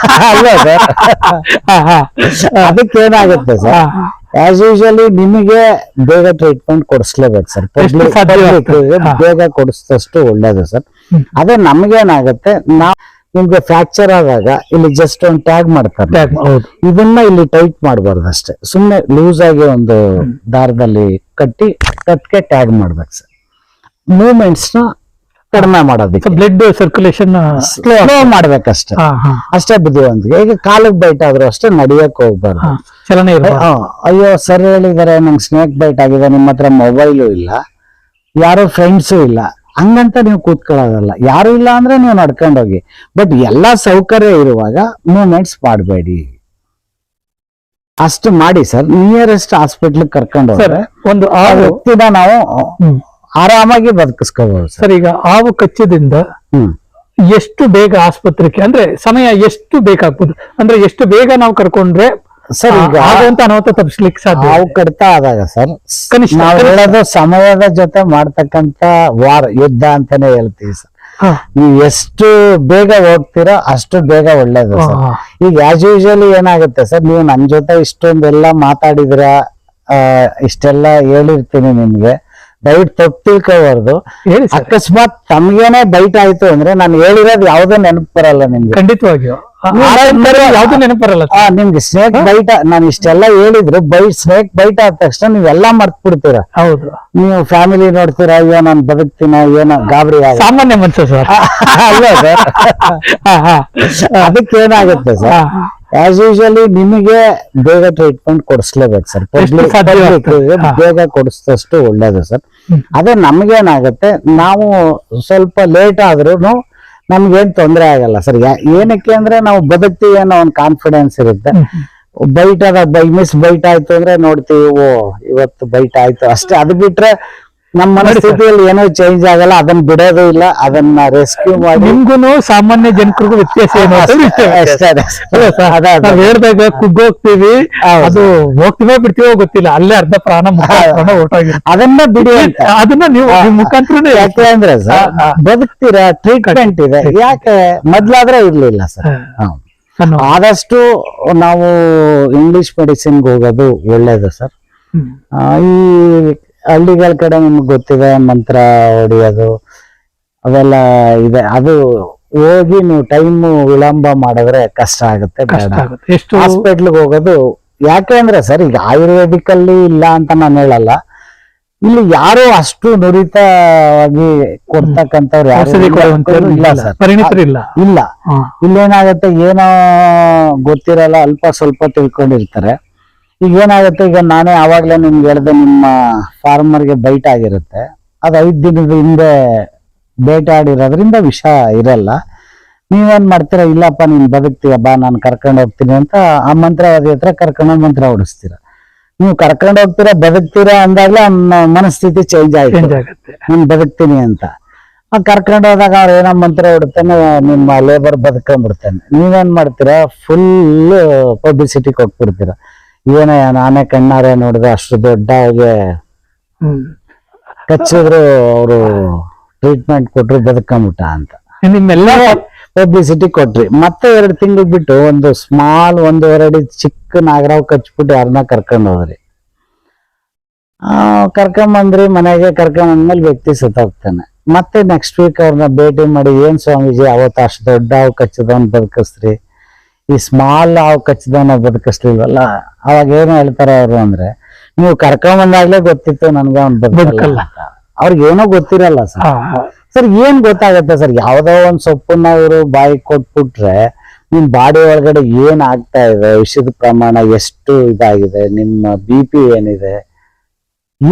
ಅಲ್ವಾ ಸರ್? ಅದಕ್ಕೇನಾಗುತ್ತೆ ಸರ್, ಆಸ್ ಯೂಶುವಲಿ ನಿಮಗೆ ಬೇಗ ಟ್ರೀಟ್ಮೆಂಟ್ ಕೊಡಿಸ್ಲೇಬೇಕು ಸರ್. ಬೇಗ ಕೊಡಿಸಿದಷ್ಟು ಒಳ್ಳೇದು ಸರ್. ಅದೇ ನಮ್ಗೇನಾಗುತ್ತೆ, ನಾವು ನಿಮ್ಗೆ ಫ್ರಾಕ್ಚರ್ ಆದಾಗ ಇಲ್ಲಿ ಜಸ್ಟ್ ಒಂದು ಟ್ಯಾಗ್ ಮಾಡ್ತಾರೆ. ಇದನ್ನ ಇಲ್ಲಿ ಟೈಟ್ ಮಾಡಬಾರ್ದು ಅಷ್ಟೇ, ಸುಮ್ನೆ ಲೂಸ್ ಆಗಿ ಒಂದು ದಾರದಲ್ಲಿ ಕಟ್ಗೆ ಟ್ಯಾಗ್ ಮಾಡ್ಬೇಕು ಸರ್. ಮೂವ್ಮೆಂಟ್ಸ್ ನ ಕಡಿಮೆ ಮಾಡೋದಕ್ಕೆ ಬ್ಲಡ್ ಸರ್ಕ್ಯುಲೇಷನ್ ಸ್ಲೋ ಮಾಡ್ಬೇಕಷ್ಟೇ, ಅಷ್ಟೇ ಬುದ್ಧಿವಂತಿಕೆ. ಈಗ ಕಾಲಿಗೆ ಬೈಟ್ ಆದ್ರೂ ಅಷ್ಟೇ ನಡಿಯಕ್ ಹೋಗ್ಬಾರ್ದು, ಚಲನೆ ಅಯ್ಯೋ ಸರ್ ಹೇಳಿದಾರೆ ನಂಗೆ ಸ್ನೇಕ್ ಬೈಟ್ ಆಗಿದೆ, ನಿಮ್ಮ ಹತ್ರ ಮೊಬೈಲು ಇಲ್ಲ, ಯಾರೋ ಫ್ರೆಂಡ್ಸು ಇಲ್ಲ, ಹಂಗಂತ ನೀವು ಕೂತ್ಕೊಳ್ಳೋದಲ್ಲ. ಯಾರು ಇಲ್ಲ ಅಂದ್ರೆ ನೀವು ನಡ್ಕೊಂಡು ಹೋಗಿ, ಬಟ್ ಎಲ್ಲಾ ಸೌಕರ್ಯ ಇರುವಾಗ ಮೂವ್ಮೆಂಟ್ಸ್ ಮಾಡಬೇಡಿ. ಅಷ್ಟು ಮಾಡಿ ಸರ್. ನಿಯರೆಸ್ಟ್ ಹಾಸ್ಪಿಟ್ಲ್ ಕರ್ಕೊಂಡು ಹೋದ್ರೆ ಒಂದು ಆ ವ್ಯಕ್ತಿನ ನಾವು ಆರಾಮಾಗಿ ಬದುಕಿಸ್ಕೋಬಹುದು ಸರ್. ಈಗ ಹಾವು ಕಚ್ಚದಿಂದ ಎಷ್ಟು ಬೇಗ ಆಸ್ಪತ್ರೆಗೆ, ಅಂದ್ರೆ ಸಮಯ ಎಷ್ಟು ಬೇಕಾಗ್ಬೋದು, ಅಂದ್ರೆ ಎಷ್ಟು ಬೇಗ ನಾವು ಕರ್ಕೊಂಡ್ರೆ ಸರ್ ಈಗ ಅಂತ ಅನಾಹುತ ತಪ್ಪಿಸ್ಲಿಕ್ಕೆ ಸಾಧ್ಯ? ಹಾವು ಕಡಿತ ಆದಾಗ ಸರ್ ಕನಿಷ್ಠ ನಾವು ಹೇಳೋದು ಸಮಯದ ಜೊತೆ ಮಾಡ್ತಕ್ಕಂತ ಯುದ್ಧ ಅಂತಾನೆ ಹೇಳ್ತೀವಿ ಸರ್. ನೀವು ಎಷ್ಟು ಬೇಗ ಹೋಗ್ತೀರೋ ಅಷ್ಟು ಬೇಗ ಒಳ್ಳೇದು ಸರ್. ಈಗ ಆಸ್ ಯೂಶುವಲಿ ಏನಾಗುತ್ತೆ ಸರ್, ನೀವು ನನ್ ಜೊತೆ ಇಷ್ಟೊಂದೆಲ್ಲ ಮಾತಾಡಿದ್ರ, ಇಷ್ಟೆಲ್ಲ ಹೇಳಿರ್ತೀನಿ ನಿಮ್ಗೆ, ದಯವಿಟ್ಟು ತಪ್ಪು ತಿಳ್ಕೋಬಾರ್ದು. ಅಕಸ್ಮಾತ್ ತಮ್ಗೇನೆ ಬೈಟ್ ಆಯ್ತು ಅಂದ್ರೆ ನಾನು ಹೇಳಿರೋದು ಯಾವ್ದು ನೆನಪು ಬರಲ್ಲ ನಿಮ್ಗೆ. ಖಂಡಿತವಾಗಿಯೂ ಯಾವ್ದು ನೆನಪು ಬರಲ್ಲ ನಿಮ್ಗೆ. ಸ್ನೇಕ್ ಬೈಟ್ ನಾನು ಇಷ್ಟೆಲ್ಲ ಹೇಳಿದ್ರು, ಸ್ನೇಕ್ ಬೈಟ್ ಆದ ತಕ್ಷಣ ನೀವೆಲ್ಲಾ ಮರ್ತ್ ಬಿಡ್ತೀರ. ಹೌದು. ನೀವು ಫ್ಯಾಮಿಲಿ ನೋಡ್ತೀರಾ, ಅಯ್ಯೋ ನಾನು ಬದುಕ್ತೀನ, ಏನೋ ಗಾಬರಿ ಸಾಮಾನ್ಯ ಮನುಷ್ಯ ಸರ್. ಅಲ್ವಾ ಸರ್? ಅದಕ್ಕೇನಾಗುತ್ತೆ ಸರ್, ಆಸ್ ಯೂಶುವಲಿ ನಿಮಗೆ ಬೇಗ ಟ್ರೀಟ್ಮೆಂಟ್ ಕೊಡಿಸ್ಲೇಬೇಕು ಸರ್. ಬೇಗ ಕೊಡಿಸಿದಷ್ಟು ಒಳ್ಳೇದು ಸರ್. ಅದೇ ನಮ್ಗೇನಾಗುತ್ತೆ, ನಾವು ಸ್ವಲ್ಪ ಲೇಟ್ ಆದ್ರೂ ನಮ್ಗೇನ್ ತೊಂದರೆ ಆಗಲ್ಲ ಸರ್. ಏನಕ್ಕೆ ಅಂದ್ರೆ ನಾವು ಬದುಕ್ತೀವಿ ಅನ್ನೋ ಒಂದು ಕಾನ್ಫಿಡೆನ್ಸ್ ಇರುತ್ತೆ. ಬೈಟ್ ಬೈಟ್ ಆಯ್ತು ಅಂದ್ರೆ ನೋಡ್ತೀವಿ, ಓ ಇವತ್ತು ಬೈಟ್ ಆಯ್ತು ಅಷ್ಟೇ. ಅದು ಬಿಟ್ರೆ ನಮ್ಮ ಮನಸ್ಥಿತಿಯಲ್ಲಿ ಏನೋ ಚೇಂಜ್ ಆಗಲ್ಲ, ಅದನ್ನ ಬಿಡೋದು ಇಲ್ಲ, ಅದನ್ನ ರೆಸ್ಕ್ಯೂ ಮಾಡಿ. ನಿಮ್ಗೂನು ಸಾಮಾನ್ಯ ಜನರಿಗೂ ವ್ಯತ್ಯಾಸ ಏನು ಹೇಳ್ದಾಗ ಕುಗ್ಗೋಗ್ತೀವಿ, ಅದು ಹೋಗ್ತೀವೋ ಬಿಡ್ತೀವೋ ಗೊತ್ತಿಲ್ಲ, ಅಲ್ಲೇ ಅರ್ಧ ಪ್ರಾಣ ಹೊರಟೋಗಿರುತ್ತೆ. ಅದನ್ನ ಬಿಡಿ ಅಂತ, ಅದನ್ನ ನೀವು ಮುಖಾಂತರ. ಯಾಕೆ ಅಂದ್ರೆ ಸರ್ ಬದುಕ್ತೀರಾ, ಟ್ರೀಟ್ಮೆಂಟ್ ಇದೆ, ಯಾಕೆ ಮೊದ್ಲಾದ್ರೆ ಇರ್ಲಿಲ್ಲ ಸರ್. ಆದಷ್ಟು ನಾವು ಇಂಗ್ಲಿಷ್ ಮೆಡಿಸಿನ್ಗೆ ಹೋಗೋದು ಒಳ್ಳೇದು ಸರ್. ಈ ಹಳ್ಳಿಗಳ ಕಡೆ ನಿಮ್ಗೆ ಗೊತ್ತಿದೆ, ಮಂತ್ರ ಹೊಡಿಯೋದು ಅವೆಲ್ಲ ಇದೆ. ಅದು ಹೋಗಿ ನೀವು ಟೈಮ್ ವಿಳಂಬ ಮಾಡಿದ್ರೆ ಕಷ್ಟ ಆಗುತ್ತೆ. ಹಾಸ್ಪಿಟ್ಲ್ಗೆ ಹೋಗೋದು ಯಾಕೆ ಅಂದ್ರೆ ಸರ್, ಈಗ ಆಯುರ್ವೇದಿಕ್ ಅಲ್ಲಿ ಇಲ್ಲ ಅಂತ ನಾನು ಹೇಳಲ್ಲ, ಇಲ್ಲಿ ಯಾರು ಅಷ್ಟು ನುರಿತವಾಗಿ ಕೊಡ್ತಕ್ಕಂಥವ್ರು ಇಲ್ಲ ಸರ್, ಪರಿಣಿತರಿಲ್ಲ. ಇಲ್ಲ. ಇಲ್ಲೇನಾಗತ್ತೆ, ಏನೋ ಗೊತ್ತಿರಲ್ಲ, ಅಲ್ಪ ಸ್ವಲ್ಪ ತಿಳ್ಕೊಂಡಿರ್ತಾರೆ. ಈಗ ಏನಾಗುತ್ತೆ, ಈಗ ನಾನೇ ಆವಾಗ್ಲೇ ನಿಮ್ಗೆ ಹೇಳ್ದೆ, ನಿಮ್ಮ ಫಾರ್ಮರ್ಗೆ ಬೈಟ್ ಆಗಿರುತ್ತೆ, ಅದು 5 ದಿನದ ಹಿಂದೆ ಬೇಟಾಡಿರೋದ್ರಿಂದ ವಿಷ ಇರಲ್ಲ. ನೀವೇನ್ ಮಾಡ್ತೀರಾ, ಇಲ್ಲಪ್ಪ ನೀನ್ ಬದುಕ್ತೀಯ ಬಾ ನಾನು ಕರ್ಕೊಂಡು ಹೋಗ್ತೀನಿ ಅಂತ ಆ ಮಂತ್ರವಾದಿ ಹತ್ರ ಕರ್ಕೊಂಡು ಮಂತ್ರ ಹೊಡಿಸ್ತೀರ. ನೀವು ಕರ್ಕೊಂಡು ಹೋಗ್ತೀರಾ, ಬದುಕ್ತೀರಾ ಅಂದಾಗ್ಲೇ ಮನಸ್ಥಿತಿ ಚೇಂಜ್ ಆಗುತ್ತೆ, ನಾನು ಬದುಕ್ತೀನಿ ಅಂತ. ಕರ್ಕೊಂಡು ಹೋದಾಗ ಅವ್ರು ಏನೋ ಮಂತ್ರ ಹೊಡ್ತಾನೆ, ನಿಮ್ಮ ಲೇಬರ್ ಬದುಕೊಂಡ್ಬಿಡ್ತಾನೆ. ನೀವೇನ್ ಮಾಡ್ತೀರಾ, ಫುಲ್ ಪಬ್ಲಿಸಿಟಿ ಕೊಟ್ಬಿಡ್ತೀರಾ. ಏನೇ ನಾನೇ ಕಣ್ಣಾರೆ ನೋಡಿದೆ, ಅಷ್ಟು ದೊಡ್ಡ ಅವ್ರಿಗೆ ಕಚ್ಚಿದ್ರು, ಅವರು ಟ್ರೀಟ್ಮೆಂಟ್ ಕೊಟ್ರು, ಬದುಕೊಂಬಿಟ್ಟ ಅಂತ ನಿಮ್ಮೆಲ್ಲ ಪಬ್ಲಿಸಿಟಿ ಕೊಟ್ರಿ. ಮತ್ತೆ 2 ತಿಂಗಳು ಬಿಟ್ಟು ಒಂದು ಸ್ಮಾಲ್ 1.5 ಅಡಿ ಚಿಕ್ಕ ನಾಗರಾವ್ ಕಚ್ಬಿಟ್ಟು ಯಾರನ್ನ ಕರ್ಕೊಂಡು ಹೋದ್ರಿ. ಕರ್ಕೊಂಬಂದ್ರಿ ಮನೆಗೆ. ಕರ್ಕೊಂಬಂದ್ಮೇಲೆ ವ್ಯಕ್ತಿ ಸತ್ತೋಗ್ತಾನೆ. ಮತ್ತೆ ನೆಕ್ಸ್ಟ್ ವೀಕ್ ಅವ್ರನ್ನ ಭೇಟಿ ಮಾಡಿ, ಏನ್ ಸ್ವಾಮೀಜಿ ಅವತ್ತು ಅಷ್ಟು ದೊಡ್ಡ ಹಾವು ಕಚ್ಚಿದವನ್ ಬದುಕಿಸ್ರಿ, ಈ ಸ್ಮಾಲ್ ಹಾವು ಕಚ್ಚಿದವನ ಬದುಕಿಸ್ಲಿಲ್ವಲ್ಲ. ಅವಾಗ ಏನು ಹೇಳ್ತಾರೆ ಅವರು ಅಂದ್ರೆ, ನೀವು ಕರ್ಕೊಂಬಂದಾಗ್ಲೇ ಗೊತ್ತಿತ್ತು ನನ್ಗೆ ಅವ್ನ್ ಬದುಕಲ್ಲ. ಅವ್ರಿಗೆ ಏನೋ ಗೊತ್ತಿರಲ್ಲ ಸರ್. ಸರ್ ಏನ್ ಗೊತ್ತಾಗತ್ತೆ ಸರ್, ಯಾವ್ದೋ ಒಂದ್ ಸೊಪ್ಪನ್ನ ಇವರು ಬಾಯಿ ಕೊಟ್ಬಿಟ್ರೆ ನಿಮ್ ಬಾಡಿ ಒಳಗಡೆ ಏನ್ ಆಗ್ತಾ ಇದೆ, ವಿಷದ ಪ್ರಮಾಣ ಎಷ್ಟು ಇದಾಗಿದೆ, ನಿಮ್ಮ BP ಏನಿದೆ,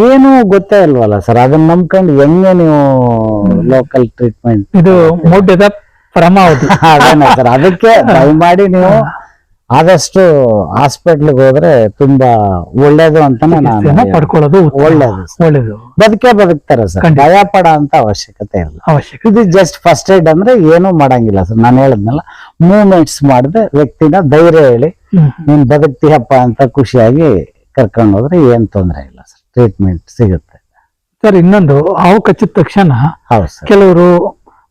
ಏನು ಗೊತ್ತೇ ಇಲ್ವಲ್ಲ ಸರ್. ಅದನ್ನ ನಂಬ್ಕೊಂಡು ಹೆಂಗೆ ನೀವು ಲೋಕಲ್ ಟ್ರೀಟ್ಮೆಂಟ್, ಇದು ಮೌಢ್ಯದ ಪರಮಾವಧಿ. ಅದೇನ ಸರ್. ಅದಕ್ಕೆ ದಯಮಾಡಿ ನೀವು ಆದಷ್ಟು ಹಾಸ್ಪಿಟ್ಲ್ಗೆ ಹೋದ್ರೆ ತುಂಬಾ ಒಳ್ಳೇದು ಅಂತಾನೆ ನಾನು ಪಡ್ಕೊಳ್ಳೋದು ಒಳ್ಳೇದು. ಒಳ್ಳೇದು, ಬದುಕ್ತಾರೆ ಸರ್, ಭಯ ಪಡ ಅಂತ ಅವಶ್ಯಕತೆ ಇಲ್ಲ. ಇದು ಜಸ್ಟ್ ಫಸ್ಟ್ ಏಡ್ ಅಂದ್ರೆ ಏನು ಮಾಡಂಗಿಲ್ಲ ಸರ್. ನಾನು ಹೇಳಿದ್ನಲ್ಲ, ಮೂವ್ಮೆಂಟ್ಸ್ ಮಾಡದೆ ವ್ಯಕ್ತಿನ ಧೈರ್ಯ ಹೇಳಿ ನೀನ್ ಬದುಕ್ತೀಯಪ್ಪ ಅಂತ ಖುಷಿಯಾಗಿ ಕರ್ಕೊಂಡು ಹೋದ್ರೆ ಏನ್ ತೊಂದರೆ ಇಲ್ಲ ಸರ್, ಟ್ರೀಟ್ಮೆಂಟ್ ಸಿಗುತ್ತೆ ಸರ್. ಇನ್ನೊಂದು, ಹಾವು ಕಚ್ಚಿದ ತಕ್ಷಣ ಕೆಲವರು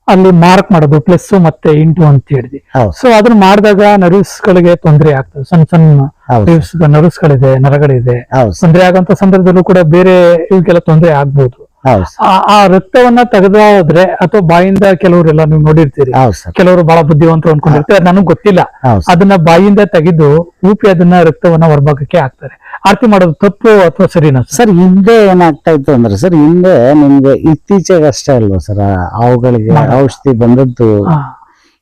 ಅಲ್ಲಿ ಮಾರ್ಕ್ ಮಾಡೋದು ಪ್ಲಸ್ ಮತ್ತೆ ಇಂಟು ಅಂತ ಹೇಳಿದ್ವಿ. ಸೊ ಅದನ್ನ ಮಾಡಿದಾಗ ನರ್ವ್ಸ್ ಗಳಿಗೆ ತೊಂದರೆ ಆಗ್ತದೆ. ಸಣ್ಣ ಸಣ್ಣ ನರ್ವ್ಸ್ ಗಳಿದೆ, ನರಗಳಿದೆ, ತೊಂದರೆ ಆಗಂತ ಸಂದರ್ಭದಲ್ಲೂ ಕೂಡ ಬೇರೆ ಇವಕ್ಕೆಲ್ಲ ತೊಂದರೆ ಆಗ್ಬಹುದು. ಆ ರಕ್ತವನ್ನ ತೆಗೆದಾದ್ರೆ ಅಥವಾ ಬಾಯಿಂದ ಕೆಲವರೆಲ್ಲ ನೀವು ನೋಡಿರ್ತೀರಿ, ಕೆಲವರು ಬಹಳ ಬುದ್ಧಿವಂತರು ಅನ್ಕೊಂಡಿರ್ತಾರೆ, ನನಗ್ ಗೊತ್ತಿಲ್ಲ. ಅದನ್ನ ಬಾಯಿಂದ ತೆಗೆದು ಊಪಿ ಅದನ್ನ ರಕ್ತವನ್ನ ಹೊರಭಾಗಕ್ಕೆ ಹಾಕ್ತಾರೆ. ಆರತಿ ಮಾಡೋದು ತಪ್ಪು ಅಥವಾ ಸರಿನಾ ಸರ್? ಹಿಂದೆ ಏನಾಗ್ತಾ ಇತ್ತು ಅಂದ್ರೆ ಸರ್, ಹಿಂದೆ ನಿಮ್ಗೆ ಇತ್ತೀಚೆಗೆ ಅಷ್ಟೇ ಅಲ್ವಾ ಸರ್ ಅವುಗಳಿಗೆ ಔಷಧಿ ಬಂದದ್ದು.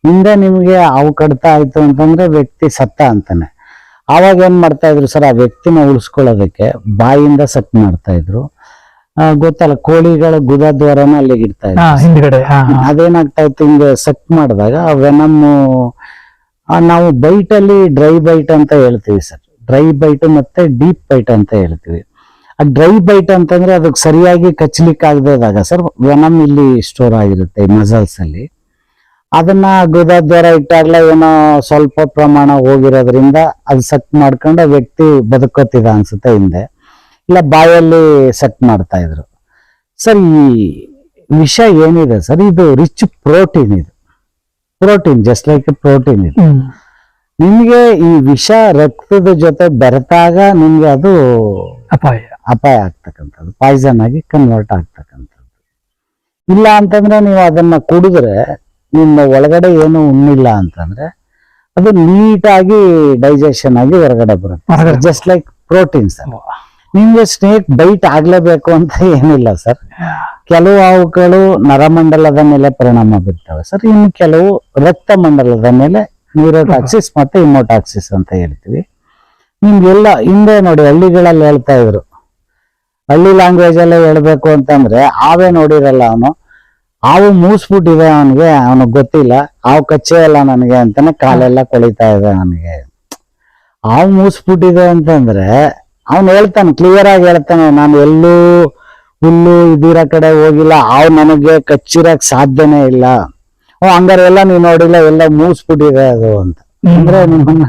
ಹಿಂದೆ ನಿಮ್ಗೆ ಅವು ಕಡ್ತಾ ಆಯ್ತು ಅಂತಂದ್ರೆ ವ್ಯಕ್ತಿ ಸತ್ತ ಅಂತಾನೆ. ಆವಾಗ ಏನ್ ಮಾಡ್ತಾ ಇದ್ರು ಸರ್, ಆ ವ್ಯಕ್ತಿನ ಉಳಿಸ್ಕೊಳ್ಳೋದಕ್ಕೆ ಬಾಯಿಂದ ಸಟ್ ಮಾಡ್ತಾ ಇದ್ರು. ಗೊತ್ತಲ್ಲ, ಕೋಳಿಗಳ ಗುದದ್ವಾರನ ಅಲ್ಲಿಗೆ ಇಡ್ತಾ ಇದ್ರು ಹಿಂದ್ಗಡೆ. ಅದೇನಾಗ್ತಾ ಇತ್ತು, ಹಿಂಗೆ ಸಟ್ ಮಾಡಿದಾಗ ವೆನಮ್, ನಾವು ಬೈಟ್ ಅಲ್ಲಿ ಡ್ರೈ ಬೈಟ್ ಅಂತ ಹೇಳ್ತೀವಿ ಸರ್. ಡ್ರೈ ಬೈಟ್ ಮತ್ತೆ ಡೀಪ್ ಬೈಟ್ ಅಂತ ಹೇಳ್ತೀವಿ. ಆ ಡ್ರೈ ಬೈಟ್ ಅಂತಂದ್ರೆ ಅದಕ್ಕೆ ಸರಿಯಾಗಿ ಕಚ್ಚಲಿಕ್ಕೆ ಆಗದೆ ಇದ್ದಾಗ ಸರ್, ವೆನಮ್ ಇಲ್ಲಿ ಸ್ಟೋರ್ ಆಗಿರುತ್ತೆ ಮಸಲ್ಸ್ ಅಲ್ಲಿ. ಅದನ್ನ ಗುದದ್ವಾರ ಇಟ್ಟಾಗ್ಲೇ ಏನೋ ಸ್ವಲ್ಪ ಪ್ರಮಾಣ ಹೋಗಿರೋದ್ರಿಂದ ಅದು ಸಟ್ ಮಾಡ್ಕೊಂಡು ವ್ಯಕ್ತಿ ಬದುಕೋತಿದ ಅನ್ಸುತ್ತೆ. ಹಿಂದೆ ಇಲ್ಲ ಬಾಯಲ್ಲಿ ಸೆಟ್ ಮಾಡ್ತಾ ಇದ್ರು ಸರ್. ಈ ವಿಷ ಏನಿದೆ ಸರ್, ಇದು ರಿಚ್ ಪ್ರೋಟೀನ್. ಇದು ಪ್ರೋಟೀನ್, ಜಸ್ಟ್ ಲೈಕ್ ಪ್ರೋಟೀನ್. ಇದು ನಿಮ್ಗೆ ಈ ವಿಷ ರಕ್ತದ ಜೊತೆ ಬೆರೆತಾಗ ನಿಮ್ಗೆ ಅದು ಅಪಾಯ ಆಗ್ತಕ್ಕಂಥದ್ದು, ಪಾಯ್ಸನ್ ಆಗಿ ಕನ್ವರ್ಟ್ ಆಗ್ತಕ್ಕಂಥದ್ದು. ಇಲ್ಲ ಅಂತಂದ್ರೆ ನೀವು ಅದನ್ನ ಕುಡಿದ್ರೆ ನಿಮ್ಮ ಒಳಗಡೆ ಏನು ಉಣ್ಣಿಲ್ಲ ಅಂತಂದ್ರೆ ಅದು ನೀಟಾಗಿ ಡೈಜೆಷನ್ ಆಗಿ ಹೊರಗಡೆ ಬರುತ್ತೆ, ಜಸ್ಟ್ ಲೈಕ್ ಪ್ರೋಟೀನ್ ಸರ್. ನಿಮ್ಗೆ ಸ್ನೇಕ್ ಬೈಟ್ ಆಗ್ಲೇಬೇಕು ಅಂತ ಏನಿಲ್ಲ ಸರ್. ಕೆಲವು ಹಾವುಗಳು ನರಮಂಡಲದ ಮೇಲೆ ಪರಿಣಾಮ ಬೀರ್ತವೆ ಸರ್, ಇನ್ನು ಕೆಲವು ರಕ್ತ ಮಂಡಲದ ಮೇಲೆ ನ್ಯೂರೋಟಾಕ್ಸಿಸ್ ಮತ್ತೆ ಇಮೋಟಾಕ್ಸಿಸ್ ಅಂತ ಹೇಳ್ತೀವಿ. ನಿಮ್ಗೆಲ್ಲ ಹಿಂದೆ ನೋಡಿ ಹಳ್ಳಿಗಳಲ್ಲಿ ಹೇಳ್ತಾ ಇದ್ರು, ಹಳ್ಳಿ ಲ್ಯಾಂಗ್ವೇಜ್ ಅಲ್ಲೇ ಹೇಳ್ಬೇಕು ಅಂತಂದ್ರೆ, ಹಾವೇ ನೋಡಿರಲ್ಲ ಅವನು, ಹಾವು ಮೂಸ್ಬಿಟ್ಟಿದೆ ಅವನಿಗೆ ಗೊತ್ತಿಲ್ಲ, ಹಾವು ಕಚ್ಚೇ ಇಲ್ಲ ನನಗೆ ಅಂತಾನೆ ಕಾಲೆಲ್ಲ ಕೊಳಿತಾ ಇದೆ ನನಗೆ. ಹಾವು ಮೂಸ್ಬಿಟ್ಟಿದೆ ಅಂತಂದ್ರೆ ಅವನು ಹೇಳ್ತಾನೆ, ಕ್ಲಿಯರ್ ಆಗಿ ಹೇಳ್ತಾನೆ, ನಾನು ಎಲ್ಲೂ ಹುಲ್ಲು ಇದಿರೋ ಕಡೆ ಹೋಗಿಲ್ಲ, ಹಾವು ನನಗೆ ಕಚ್ಚಿರಕ್ ಸಾಧ್ಯನೇ ಇಲ್ಲ. ಹಂಗಾರೆ ಎಲ್ಲ ನೀವು ನೋಡಿಲ್ಲ, ಎಲ್ಲ ಮೂಸ್ಬಿಟ್ಟಿದೆ ಅದು ಅಂತ. ಅಂದ್ರೆ ನಿಮ್ಮನ್ನ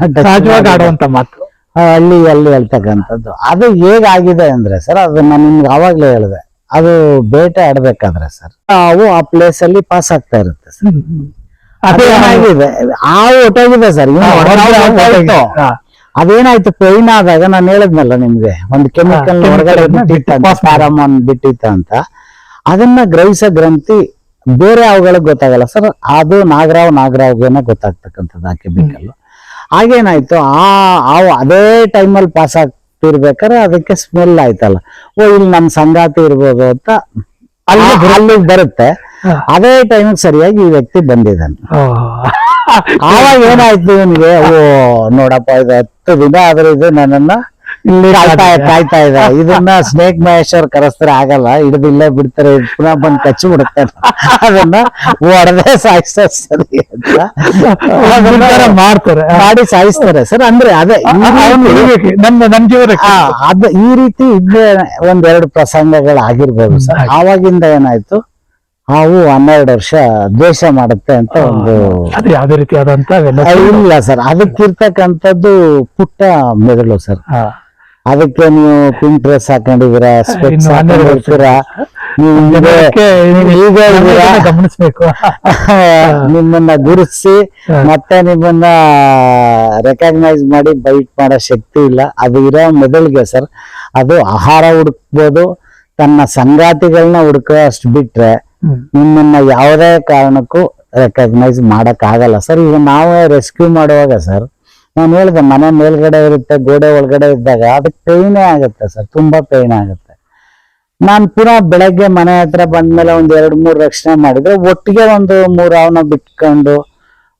ಆಡುವಂತ ಮಾತು ಹಳ್ಳಿಯಲ್ಲಿ ಹೇಳ್ತಕ್ಕಂಥದ್ದು. ಅದು ಹೇಗಾಗಿದೆ ಅಂದ್ರೆ ಸರ್, ಅದು ನಾನು ನಿಮ್ಗೆ ಆವಾಗ್ಲೇ ಹೇಳಿದೆ, ಅದು ಬೇಟೆ ಆಡ್ಬೇಕಾದ್ರೆ ಸರ್ ಹಾವು ಆ ಪ್ಲೇಸ್ ಅಲ್ಲಿ ಪಾಸ್ ಆಗ್ತಾ ಇರುತ್ತೆ ಸರ್. ಅದೇನಾಗಿದೆ, ಹಾವು ಹೊಟ್ಟೋಗಿದೆ ಸರ್. ಅದೇನಾಯ್ತು, ಪೈನ್ ಆದಾಗ ನಾನು ಹೇಳಿದ್ನಲ್ಲ ನಿಮ್ಗೆ, ಒಂದು ಕೆಮಿಕಲ್ ಹೊರಗಡೆ ಪ್ಯಾರಾಮಾನ್ ಬಿಟ್ಟಿತ್ತ ಅಂತ. ಅದನ್ನ ಗ್ರಹಿಸ ಗ್ರಂಥಿ ಬೇರೆ ಹಾವುಗಳಿಗೆ ಗೊತ್ತಾಗಲ್ಲ ಸರ್, ಅದು ನಾಗರಾವ್ಗೆನೆ ಗೊತ್ತಾಗ್ತಕ್ಕಂಥದ್ದು ಆ ಕೆಮಿಕಲ್. ಹಾಗೇನಾಯ್ತು, ಆ ಹಾವು ಅದೇ ಟೈಮಲ್ಲಿ ಪಾಸ್ ಆಗ್ತಿರ್ಬೇಕಾದ್ರೆ ಅದಕ್ಕೆ ಸ್ಮೆಲ್ ಆಯ್ತಲ್ಲ, ಓ ಇಲ್ಲಿ ನಮ್ ಸಂಗಾತಿ ಇರ್ಬೋದು ಅಂತ ಅಲ್ಲಿಗೆ ಬರುತ್ತೆ. ಅದೇ ಟೈಮಿಗೆ ಸರಿಯಾಗಿ ಈ ವ್ಯಕ್ತಿ ಬಂದಿದ್ದಾನೆ. ಆವಾಗ ಏನಾಯ್ತು ಇವನಿಗೆ, ಓ ನೋಡಪ್ಪ, ಇದು 10 ದಿನ ಆದ್ರೆ ಇದು ನನ್ನನ್ನ ಇಲ್ಲಿ ಕಾಯ್ತಾ ಇದೆ, ಇದನ್ನ ಸ್ನೇಕ್ ಮಹೇಶ್ವರ್ ಕರೆಸ್ತಾರೆ ಆಗಲ್ಲ, ಹಿಡಿದು ಇಲ್ಲೇ ಬಿಡ್ತಾರೆ, ಪುನಃ ಬಂದು ಕಚ್ಚಿ ಬಿಡ್ತಾರೆ, ಅದನ್ನ ಹೊಡೆದೇ ಸಾಯಿಸ್ತಾರೆ ಸರಿ ಅಂತ ಮಾಡ್ತಾರೆ, ಮಾಡಿ ಸಾಯಿಸ್ತಾರೆ ಸರ್. ಅಂದ್ರೆ ಅದೇ ಅದ ಈ ರೀತಿ ಇದ್ದೇ 1-2 ಪ್ರಸಂಗಗಳಾಗಿರ್ಬೋದು ಸರ್. ಆವಾಗಿಂದ ಏನಾಯ್ತು, ಹಾವು 12 ವರ್ಷ ದ್ವೇಷ ಮಾಡುತ್ತೆ ಅಂತ ಒಂದು ಅದು ಯಾವ್ದೇ ರೀತಿಯಾದಂತ ಇಲ್ಲ ಸರ್. ಅದಕ್ಕಿರ್ತಕ್ಕಂಥದ್ದು ಪುಟ್ಟ ಮೆದುಳು ಸರ್. ಅದಕ್ಕೆ ನೀವು ಪಿಂಕ್ ಡ್ರೆಸ್ ಹಾಕೊಂಡಿದ್ದೀರಾ, ಸ್ಪೆಕ್ಸ್ ಹಾಕೊಂಡಿರ್ತೀರಾ, ಗಮನಿಸ್ಬೇಕು. ನಿಮ್ಮನ್ನ ಗುರುತಿಸಿ ಮತ್ತೆ ನಿಮ್ಮನ್ನ ರೆಕಗ್ನೈಸ್ ಮಾಡಿ ಬೈಟ್ ಮಾಡೋ ಶಕ್ತಿ ಇಲ್ಲ. ಅದು ಇರೋ ಮೆದುಳಿಗೆ ಸರ್. ಅದು ಆಹಾರ ಹುಡುಕ್ಬೋದು, ತನ್ನ ಸಂಗಾತಿಗಳನ್ನ ಹುಡುಕೋ ಅಷ್ಟು ಬಿಟ್ರೆ ನಿಮ್ಮನ್ನ ಯಾವುದೇ ಕಾರಣಕ್ಕೂ ರೆಕಗ್ನೈಸ್ ಮಾಡಕ್ ಆಗಲ್ಲ ಸರ್. ಈಗ ನಾವೇ ರೆಸ್ಕ್ಯೂ ಮಾಡುವಾಗ ಸರ್, ನಾನು ಹೇಳಿದೆ ಮನೆ ಮೇಲ್ಗಡೆ ಇರುತ್ತೆ, ಗೋಡೆ ಒಳಗಡೆ ಇದ್ದಾಗ ಅದಕ್ಕೆ ಪೇಯ್ನೇ ಆಗುತ್ತೆ ಸರ್, ತುಂಬಾ ಪೇಯ್ನ್ ಆಗುತ್ತೆ. ನಾನ್ ಪುನಃ ಬೆಳಗ್ಗೆ ಮನೆ ಹತ್ರ ಬಂದ್ಮೇಲೆ ಒಂದ್ 2-3 ರಕ್ಷಣೆ ಮಾಡಿದ್ರೆ ಒಟ್ಟಿಗೆ ಒಂದು 3 ಅವನ್ನ ಬಿಟ್ಕೊಂಡು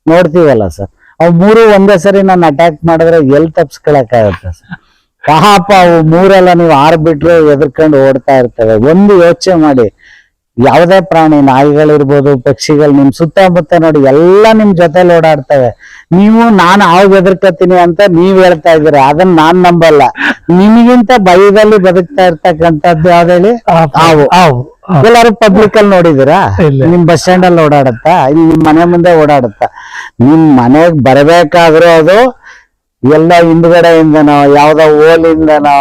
ನೋಡ್ತೀವಲ್ಲ ಸರ್. ಅವು 3 ಒಂದೇ ಸರಿ ನಾನು ಅಟ್ಯಾಕ್ ಮಾಡಿದ್ರೆ ಎಲ್ಲಿ ತಪ್ಸ್ಕೊಳಕ್ಕಾಗತ್ತೆ ಸರ್. ಪಾಪ ಅವು 3 ನೀವು 6 ಬಿಟ್ರೆ ಎದ್ರಕೊಂಡು ಓಡ್ತಾ ಇರ್ತವೆ. ಒಂದು ಯೋಚನೆ ಮಾಡಿ, ಯಾವುದೇ ಪ್ರಾಣಿ, ನಾಯಿಗಳಿರ್ಬೋದು, ಪಕ್ಷಿಗಳು ನಿಮ್ ಸುತ್ತಮುತ್ತ ನೋಡಿ ಎಲ್ಲ ನಿಮ್ ಜೊತೆಲಿ ಓಡಾಡ್ತವೆ. ನೀವು ನಾನು ಹಾವು ಎದುರ್ಕತೀನಿ ಅಂತ ನೀವ್ ಹೇಳ್ತಾ ಇದ್ದೀರ, ಅದನ್ನ ನಾನ್ ನಂಬಲ್ಲ. ನಿಮಗಿಂತ ಭಯದಲ್ಲಿ ಬದುಕ್ತಾ ಇರ್ತಕ್ಕಂಥದ್ದು ಯಾವ್ದು ಹೇಳಿ? ಹಾವು. ಎಲ್ಲಾರು ಪಬ್ಲಿಕ್ ಅಲ್ಲಿ ನೋಡಿದಿರಾ? ನಿಮ್ ಬಸ್ ಸ್ಟ್ಯಾಂಡ್ ಅಲ್ಲಿ ಓಡಾಡುತ್ತಾ? ಇಲ್ಲಿ ನಿಮ್ ಮನೆ ಮುಂದೆ ಓಡಾಡುತ್ತಾ? ನಿಮ್ ಮನೆಗ್ ಬರ್ಬೇಕಾದ್ರೂ ಅದು ಎಲ್ಲ ಹಿಂದ್ಗಡೆಯಿಂದನೋ ಯಾವ್ದೋ ಓಲಿಂದನೋ,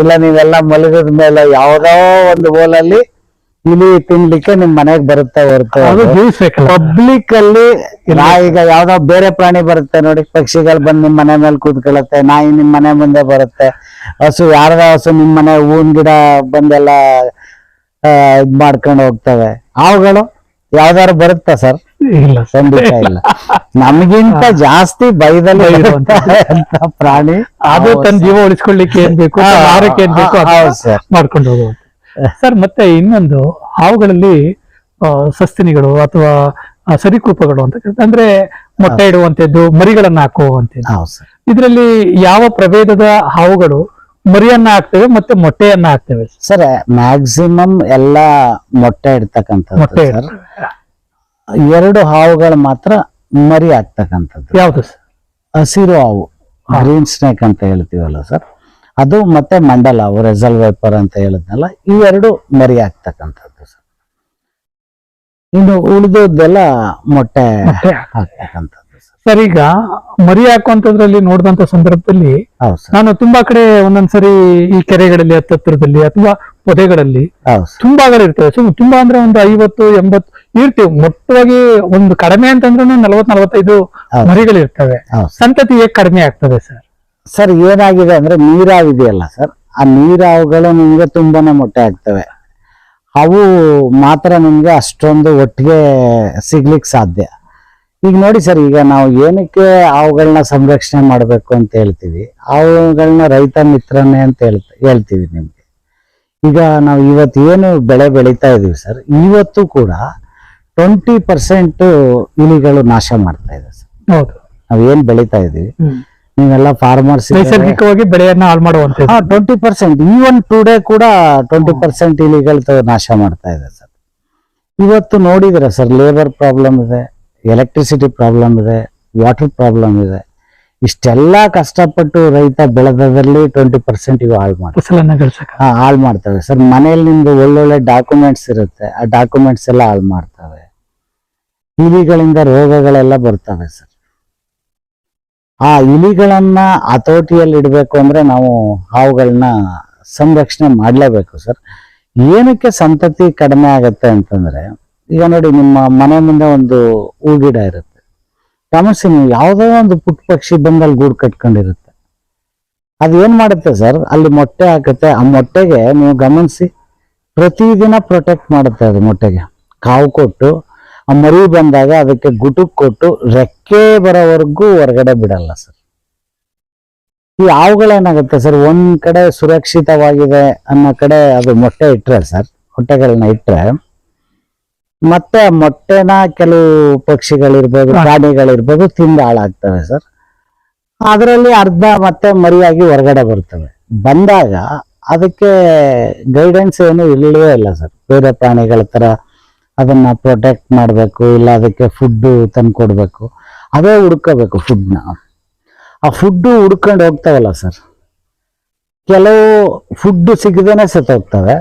ಇಲ್ಲ ನೀವೆಲ್ಲ ಮಲಗಿದ ಮೇಲೆ ಯಾವ್ದೋ ಒಂದು ಓಲಲ್ಲಿ ಇಲಿ ತಿನ್ಲಿಕ್ಕೆ ನಿಮ್ ಮನೆಗ್ ಬರುತ್ತೆ ಹೊರತು ಪಬ್ಲಿಕ್ ಅಲ್ಲಿ ಈಗ ಯಾವ್ದೋ ಬೇರೆ ಪ್ರಾಣಿ ಬರುತ್ತೆ ನೋಡಿ, ಪಕ್ಷಿಗಳು ಬಂದ್ ನಿಮ್ ಮನೆ ಮೇಲೆ ಕೂತ್ಕೊಳ್ಳುತ್ತೆ, ನಾಯಿ ನಿಮ್ ಮನೆ ಮುಂದೆ ಬರುತ್ತೆ, ಹಸು ಯಾರದ ಹಸು ನಿಮ್ ಮನೆ ಹೂವಿನ ಗಿಡ ಬಂದೆಲ್ಲ ಇದ್ ಮಾಡ್ಕೊಂಡು ಹೋಗ್ತವೆ. ಅವುಗಳು ಯಾವ್ದಾರು ಬರುತ್ತಾ ಸರ್? ಇಲ್ಲ, ಖಂಡಿತ ಇಲ್ಲ. ನಮ್ಗಿಂತ ಜಾಸ್ತಿ ಭಯದಲ್ಲಿ ಇರುವಂತ ಪ್ರಾಣಿ ಅದು ತನ್ನ ಜೀವ ಉಳಿಸ್ಕೊಳ್ಳಿಕ್ಕೆ ಏನ್ ಬೇಕು, ಆರೋಗ್ಯ ಏನ್ ಬೇಕು ಮಾಡ್ಕೊಂಡು ಹೋಗುವಂತ ಸರ್. ಮತ್ತೆ ಇನ್ನೊಂದು, ಹಾವುಗಳಲ್ಲಿ ಸಸ್ತನಿಗಳು ಅಥವಾ ಸರಿಕೂಪಗಳು ಅಂತ ಅಂದ್ರೆ ಮೊಟ್ಟೆ ಇಡುವಂತದ್ದು, ಮರಿಗಳನ್ನ ಹಾಕುವಂತದ್ದು. ಇದರಲ್ಲಿ ಯಾವ ಪ್ರಭೇದದ ಹಾವುಗಳು ಮರಿಯನ್ನ ಹಾಕ್ತವೆ ಮತ್ತೆ ಮೊಟ್ಟೆಯನ್ನ ಹಾಕ್ತವೆ ಸರ್? ಮ್ಯಾಕ್ಸಿಮಮ್ ಎಲ್ಲ ಮೊಟ್ಟೆ ಇಡ್ತಕ್ಕಂಥದ್ದು. ಮೊಟ್ಟೆ 2 ಹಾವುಗಳು ಮಾತ್ರ ಮರಿ ಆಗ್ತಕ್ಕಂಥದ್ದು. ಯಾವ್ದು ಸರ್? ಹಸಿರು ಹಾವು, ಗ್ರೀನ್ ಸ್ನೇಕ್ ಅಂತ ಹೇಳ್ತೀವಲ್ಲ ಸರ್, ಅದು ಮತ್ತೆ ಮಂಡಲ ಹಾವು, ರೆಸಲ್ ವೈಪರ್ ಅಂತ ಹೇಳಿದ್ನಲ್ಲ, ಇವೆರಡು ಮರಿ ಆಗ್ತಕ್ಕಂಥದ್ದು ಸರ್. ಇನ್ನು ಉಳಿದದ್ದೆಲ್ಲ ಮೊಟ್ಟೆ ಹಾಕ್ತಕ್ಕಂಥದ್ದು ಸರ್. ಈಗ ಮರಿ ಹಾಕುವಂತದ್ರಲ್ಲಿ ನೋಡಿದಂತ ಸಂದರ್ಭದಲ್ಲಿ ನಾನು ತುಂಬಾ ಕಡೆ ಒಂದೊಂದ್ಸರಿ ಈ ಕೆರೆಗಳಲ್ಲಿ ಹತ್ತಿರದಲ್ಲಿ ಅಥವಾ ಪೊದೆಗಳಲ್ಲಿ ತುಂಬಾಗಳಿರ್ತವೆ. ತುಂಬಾ ಅಂದ್ರೆ ಒಂದು 50-80 ಇರ್ತೀವಿ. ಮೊಟ್ಟವಾಗಿ ಒಂದು ಕಡಿಮೆ ಅಂತಂದ್ರೂ 40-45 ಮರಿಗಳಿರ್ತವೆ. ಸಂತತಿ ಹೇಗೆ ಕಡಿಮೆ ಆಗ್ತದೆ ಸರ್? ಸರ್ ಏನಾಗಿದೆ ಅಂದ್ರೆ ನೀರಾವ್ ಇದೆಯಲ್ಲ ಸರ್, ಆ ನೀರಾವುಗಳು ನಿಮ್ಗೆ ತುಂಬಾನೇ ಮೊಟ್ಟೆ ಆಗ್ತವೆ. ಅವು ಮಾತ್ರ ನಿಮ್ಗೆ ಅಷ್ಟೊಂದು ಒಟ್ಟಿಗೆ ಸಿಗ್ಲಿಕ್ಕೆ ಸಾಧ್ಯ. ಈಗ ನೋಡಿ ಸರ್, ಈಗ ನಾವು ಏನಕ್ಕೆ ಅವುಗಳನ್ನ ಸಂರಕ್ಷಣೆ ಮಾಡ್ಬೇಕು ಅಂತ ಹೇಳ್ತೀವಿ, ಅವುಗಳನ್ನ ರೈತ ಮಿತ್ರನೇ ಅಂತ ಹೇಳ್ತೀವಿ ನಿಮ್ಗೆ. ಈಗ ನಾವು ಇವತ್ತು ಏನು ಬೆಳೆ ಬೆಳೀತಾ ಇದೀವಿ ಸರ್, ಇವತ್ತು ಕೂಡ 20% ಇಲಿಗಳು ನಾಶ ಮಾಡ್ತಾ ಇದೆ ಸರ್. ಹೌದು, ನಾವ್ ಏನ್ ಬೆಳೀತಾ ಇದೀವಿ, ನೀವೆಲ್ಲ ಫಾರ್ಮರ್ಸ್ ನೈಸರ್ಗಿಕವಾಗಿ ಬೆಳೆಯನ್ನ ಹಾಳು ಮಾಡುವಂತ 20%, ಈವನ್ ಟುಡೇ ಕೂಡ 20% ಇಲಿಗಳು ನಾಶ ಮಾಡ್ತಾ ಇದೆ ಸರ್. ಇವತ್ತು ನೋಡಿದ್ರೆ ಸರ್, ಲೇಬರ್ ಪ್ರಾಬ್ಲಮ್ ಇದೆ, ಎಲೆಕ್ಟ್ರಿಸಿಟಿ ಪ್ರಾಬ್ಲಮ್ ಇದೆ, ವಾಟರ್ ಪ್ರಾಬ್ಲಮ್ ಇದೆ. ಇಷ್ಟೆಲ್ಲ ಕಷ್ಟಪಟ್ಟು ರೈತ ಬೆಳೆದಲ್ಲಿ 20% ಇವು ಹಾಳು ಮಾಡ್ತವೆ ಸರ್. ಮನೆಯಲ್ಲಿ ನಿಮ್ದು ಒಳ್ಳೊಳ್ಳೆ ಡಾಕ್ಯುಮೆಂಟ್ಸ್ ಇರುತ್ತೆ, ಆ ಡಾಕ್ಯುಮೆಂಟ್ಸ್ ಎಲ್ಲ ಹಾಳು ಮಾಡ್ತವೆ. ಇಲಿಗಳಿಂದ ರೋಗಗಳೆಲ್ಲ ಬರ್ತವೆ ಸರ್. ಆ ಇಲಿಗಳನ್ನ ಹತೋಟಿಯಲ್ಲಿ ಇಡಬೇಕು ಅಂದ್ರೆ ನಾವು ಹಾವುಗಳನ್ನ ಸಂರಕ್ಷಣೆ ಮಾಡ್ಲೇಬೇಕು ಸರ್. ಏನಕ್ಕೆ ಸಂತತಿ ಕಡಿಮೆ ಆಗತ್ತೆ ಅಂತಂದ್ರೆ, ಈಗ ನೋಡಿ ನಿಮ್ಮ ಮನೆ ಮುಂದೆ ಒಂದು ಹೂ ಗಿಡ ಇರುತ್ತೆ, ಗಮನಿಸಿ ನೀವು, ಯಾವುದೋ ಒಂದು ಪುಟ್ಟ ಪಕ್ಷಿ ಬಂದಲ್ಲಿ ಗೂಡು ಕಟ್ಕೊಂಡಿರುತ್ತೆ. ಅದು ಏನ್ ಮಾಡುತ್ತೆ ಸರ್, ಅಲ್ಲಿ ಮೊಟ್ಟೆ ಹಾಕುತ್ತೆ. ಆ ಮೊಟ್ಟೆಗೆ ನೀವು ಗಮನಿಸಿ, ಪ್ರತಿದಿನ ಪ್ರೊಟೆಕ್ಟ್ ಮಾಡುತ್ತೆ. ಅದು ಮೊಟ್ಟೆಗೆ ಕಾವು ಕೊಟ್ಟು, ಆ ಮರಿ ಬಂದಾಗ ಅದಕ್ಕೆ ಗುಟುಕ್ ಕೊಟ್ಟು ರೆಕ್ಕೆ ಬರೋವರೆಗೂ ಹೊರಗಡೆ ಬಿಡಲ್ಲ ಸರ್. ಈ ಹಾವುಗಳೇನಾಗುತ್ತೆ ಸರ್, ಒಂದ್ ಕಡೆ ಸುರಕ್ಷಿತವಾಗಿದೆ ಅನ್ನೋ ಕಡೆ ಅದು ಮೊಟ್ಟೆ ಇಟ್ರೆ ಸರ್, ಮೊಟ್ಟೆಗಳನ್ನ ಇಟ್ರೆ ಮತ್ತೆ ಮೊಟ್ಟೆನ ಕೆಲವು ಪಕ್ಷಿಗಳಿರ್ಬೋದು, ಪ್ರಾಣಿಗಳಿರ್ಬೋದು ತಿಂದು ಹಾಳಾಗ್ತವೆ ಸರ್. ಅದರಲ್ಲಿ ಅರ್ಧ ಮತ್ತೆ ಮರಿಯಾಗಿ ಹೊರಗಡೆ ಬರ್ತವೆ. ಬಂದಾಗ ಅದಕ್ಕೆ ಗೈಡೆನ್ಸ್ ಏನು ಇಲ್ಲವೇ ಇಲ್ಲ ಸರ್. ಬೇರೆ ಪ್ರಾಣಿಗಳ ತರ ಅದನ್ನ ಪ್ರೊಟೆಕ್ಟ್ ಮಾಡಬೇಕು, ಇಲ್ಲ ಅದಕ್ಕೆ ಫುಡ್ ತಂದು ಕೊಡ್ಬೇಕು, ಅದೇ ಹುಡ್ಕೋಬೇಕು ಫುಡ್ನ. ಆ ಫುಡ್ ಹುಡ್ಕೊಂಡು ಹೋಗ್ತಾವಲ್ಲ ಸರ್, ಕೆಲವು ಫುಡ್ ಸಿಗದೇನೆ ಸತ್ತೋಗ್ತವೆ.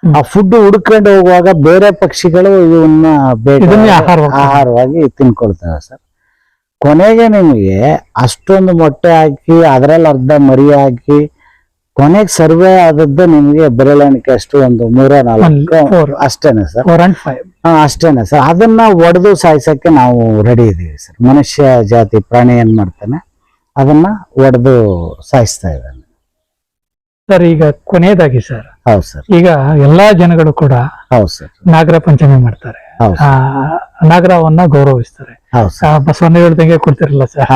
ಆ ಫುಡ್ ಹುಡ್ಕೊಂಡು ಹೋಗುವಾಗ ಬೇರೆ ಪಕ್ಷಿಗಳು ಇವನ್ನ ಇದನ್ನೇ ಆಹಾರವಾಗಿ ತಿನ್ಕೊಳ್ತವೆ ಸರ್. ಕೊನೆಗೆ ನಿಮಗೆ ಅಷ್ಟೊಂದು ಮೊಟ್ಟೆ ಹಾಕಿ ಅದರಲ್ಲಿ ಅರ್ಧ ಮರಿ ಹಾಕಿ ಕೊನೆಗೆ ಸರ್ವೆ ಆದದ್ದು ನಿಮ್ಗೆ ಬೆರಳೆಣಿಕೆ ಅಷ್ಟು ಒಂದು 3-4 ಅಷ್ಟೇನೆ ಸರ್. 4 and 5. ಅಷ್ಟೇನೆ ಸರ್. ಅದನ್ನ ಒಡೆದು ಸಾಯಿಸಕ್ಕೆ ನಾವು ರೆಡಿ ಇದೀವಿ ಸರ್. ಮನುಷ್ಯ ಜಾತಿ ಪ್ರಾಣಿ ಏನ್ ಮಾಡ್ತಾನೆ ಅದನ್ನ ಒಡೆದು ಸಾಯಿಸ್ತಾ ಇದ್ದಾನೆ ಸರ್. ಈಗ ಕೊನೆಯದಾಗಿ ಸರ್, ಹೌದು ಸರ್. ಈಗ ಎಲ್ಲಾ ಜನಗಳು ಕೂಡ ಹೌದು ಸರ್. ನಾಗರ ಪಂಚಮಿ ಮಾಡ್ತಾರೆ, ಹೌದು ನಾಗರವನ್ನ ಗೌರವಿಸ್ತಾರೆ. ಹೌದು ಸರ್. ಬಸವಣ್ಣ ಹೇಳ್ದಂಗೆ ಕೊಡ್ತಿರಲ್ಲ ಸರ್,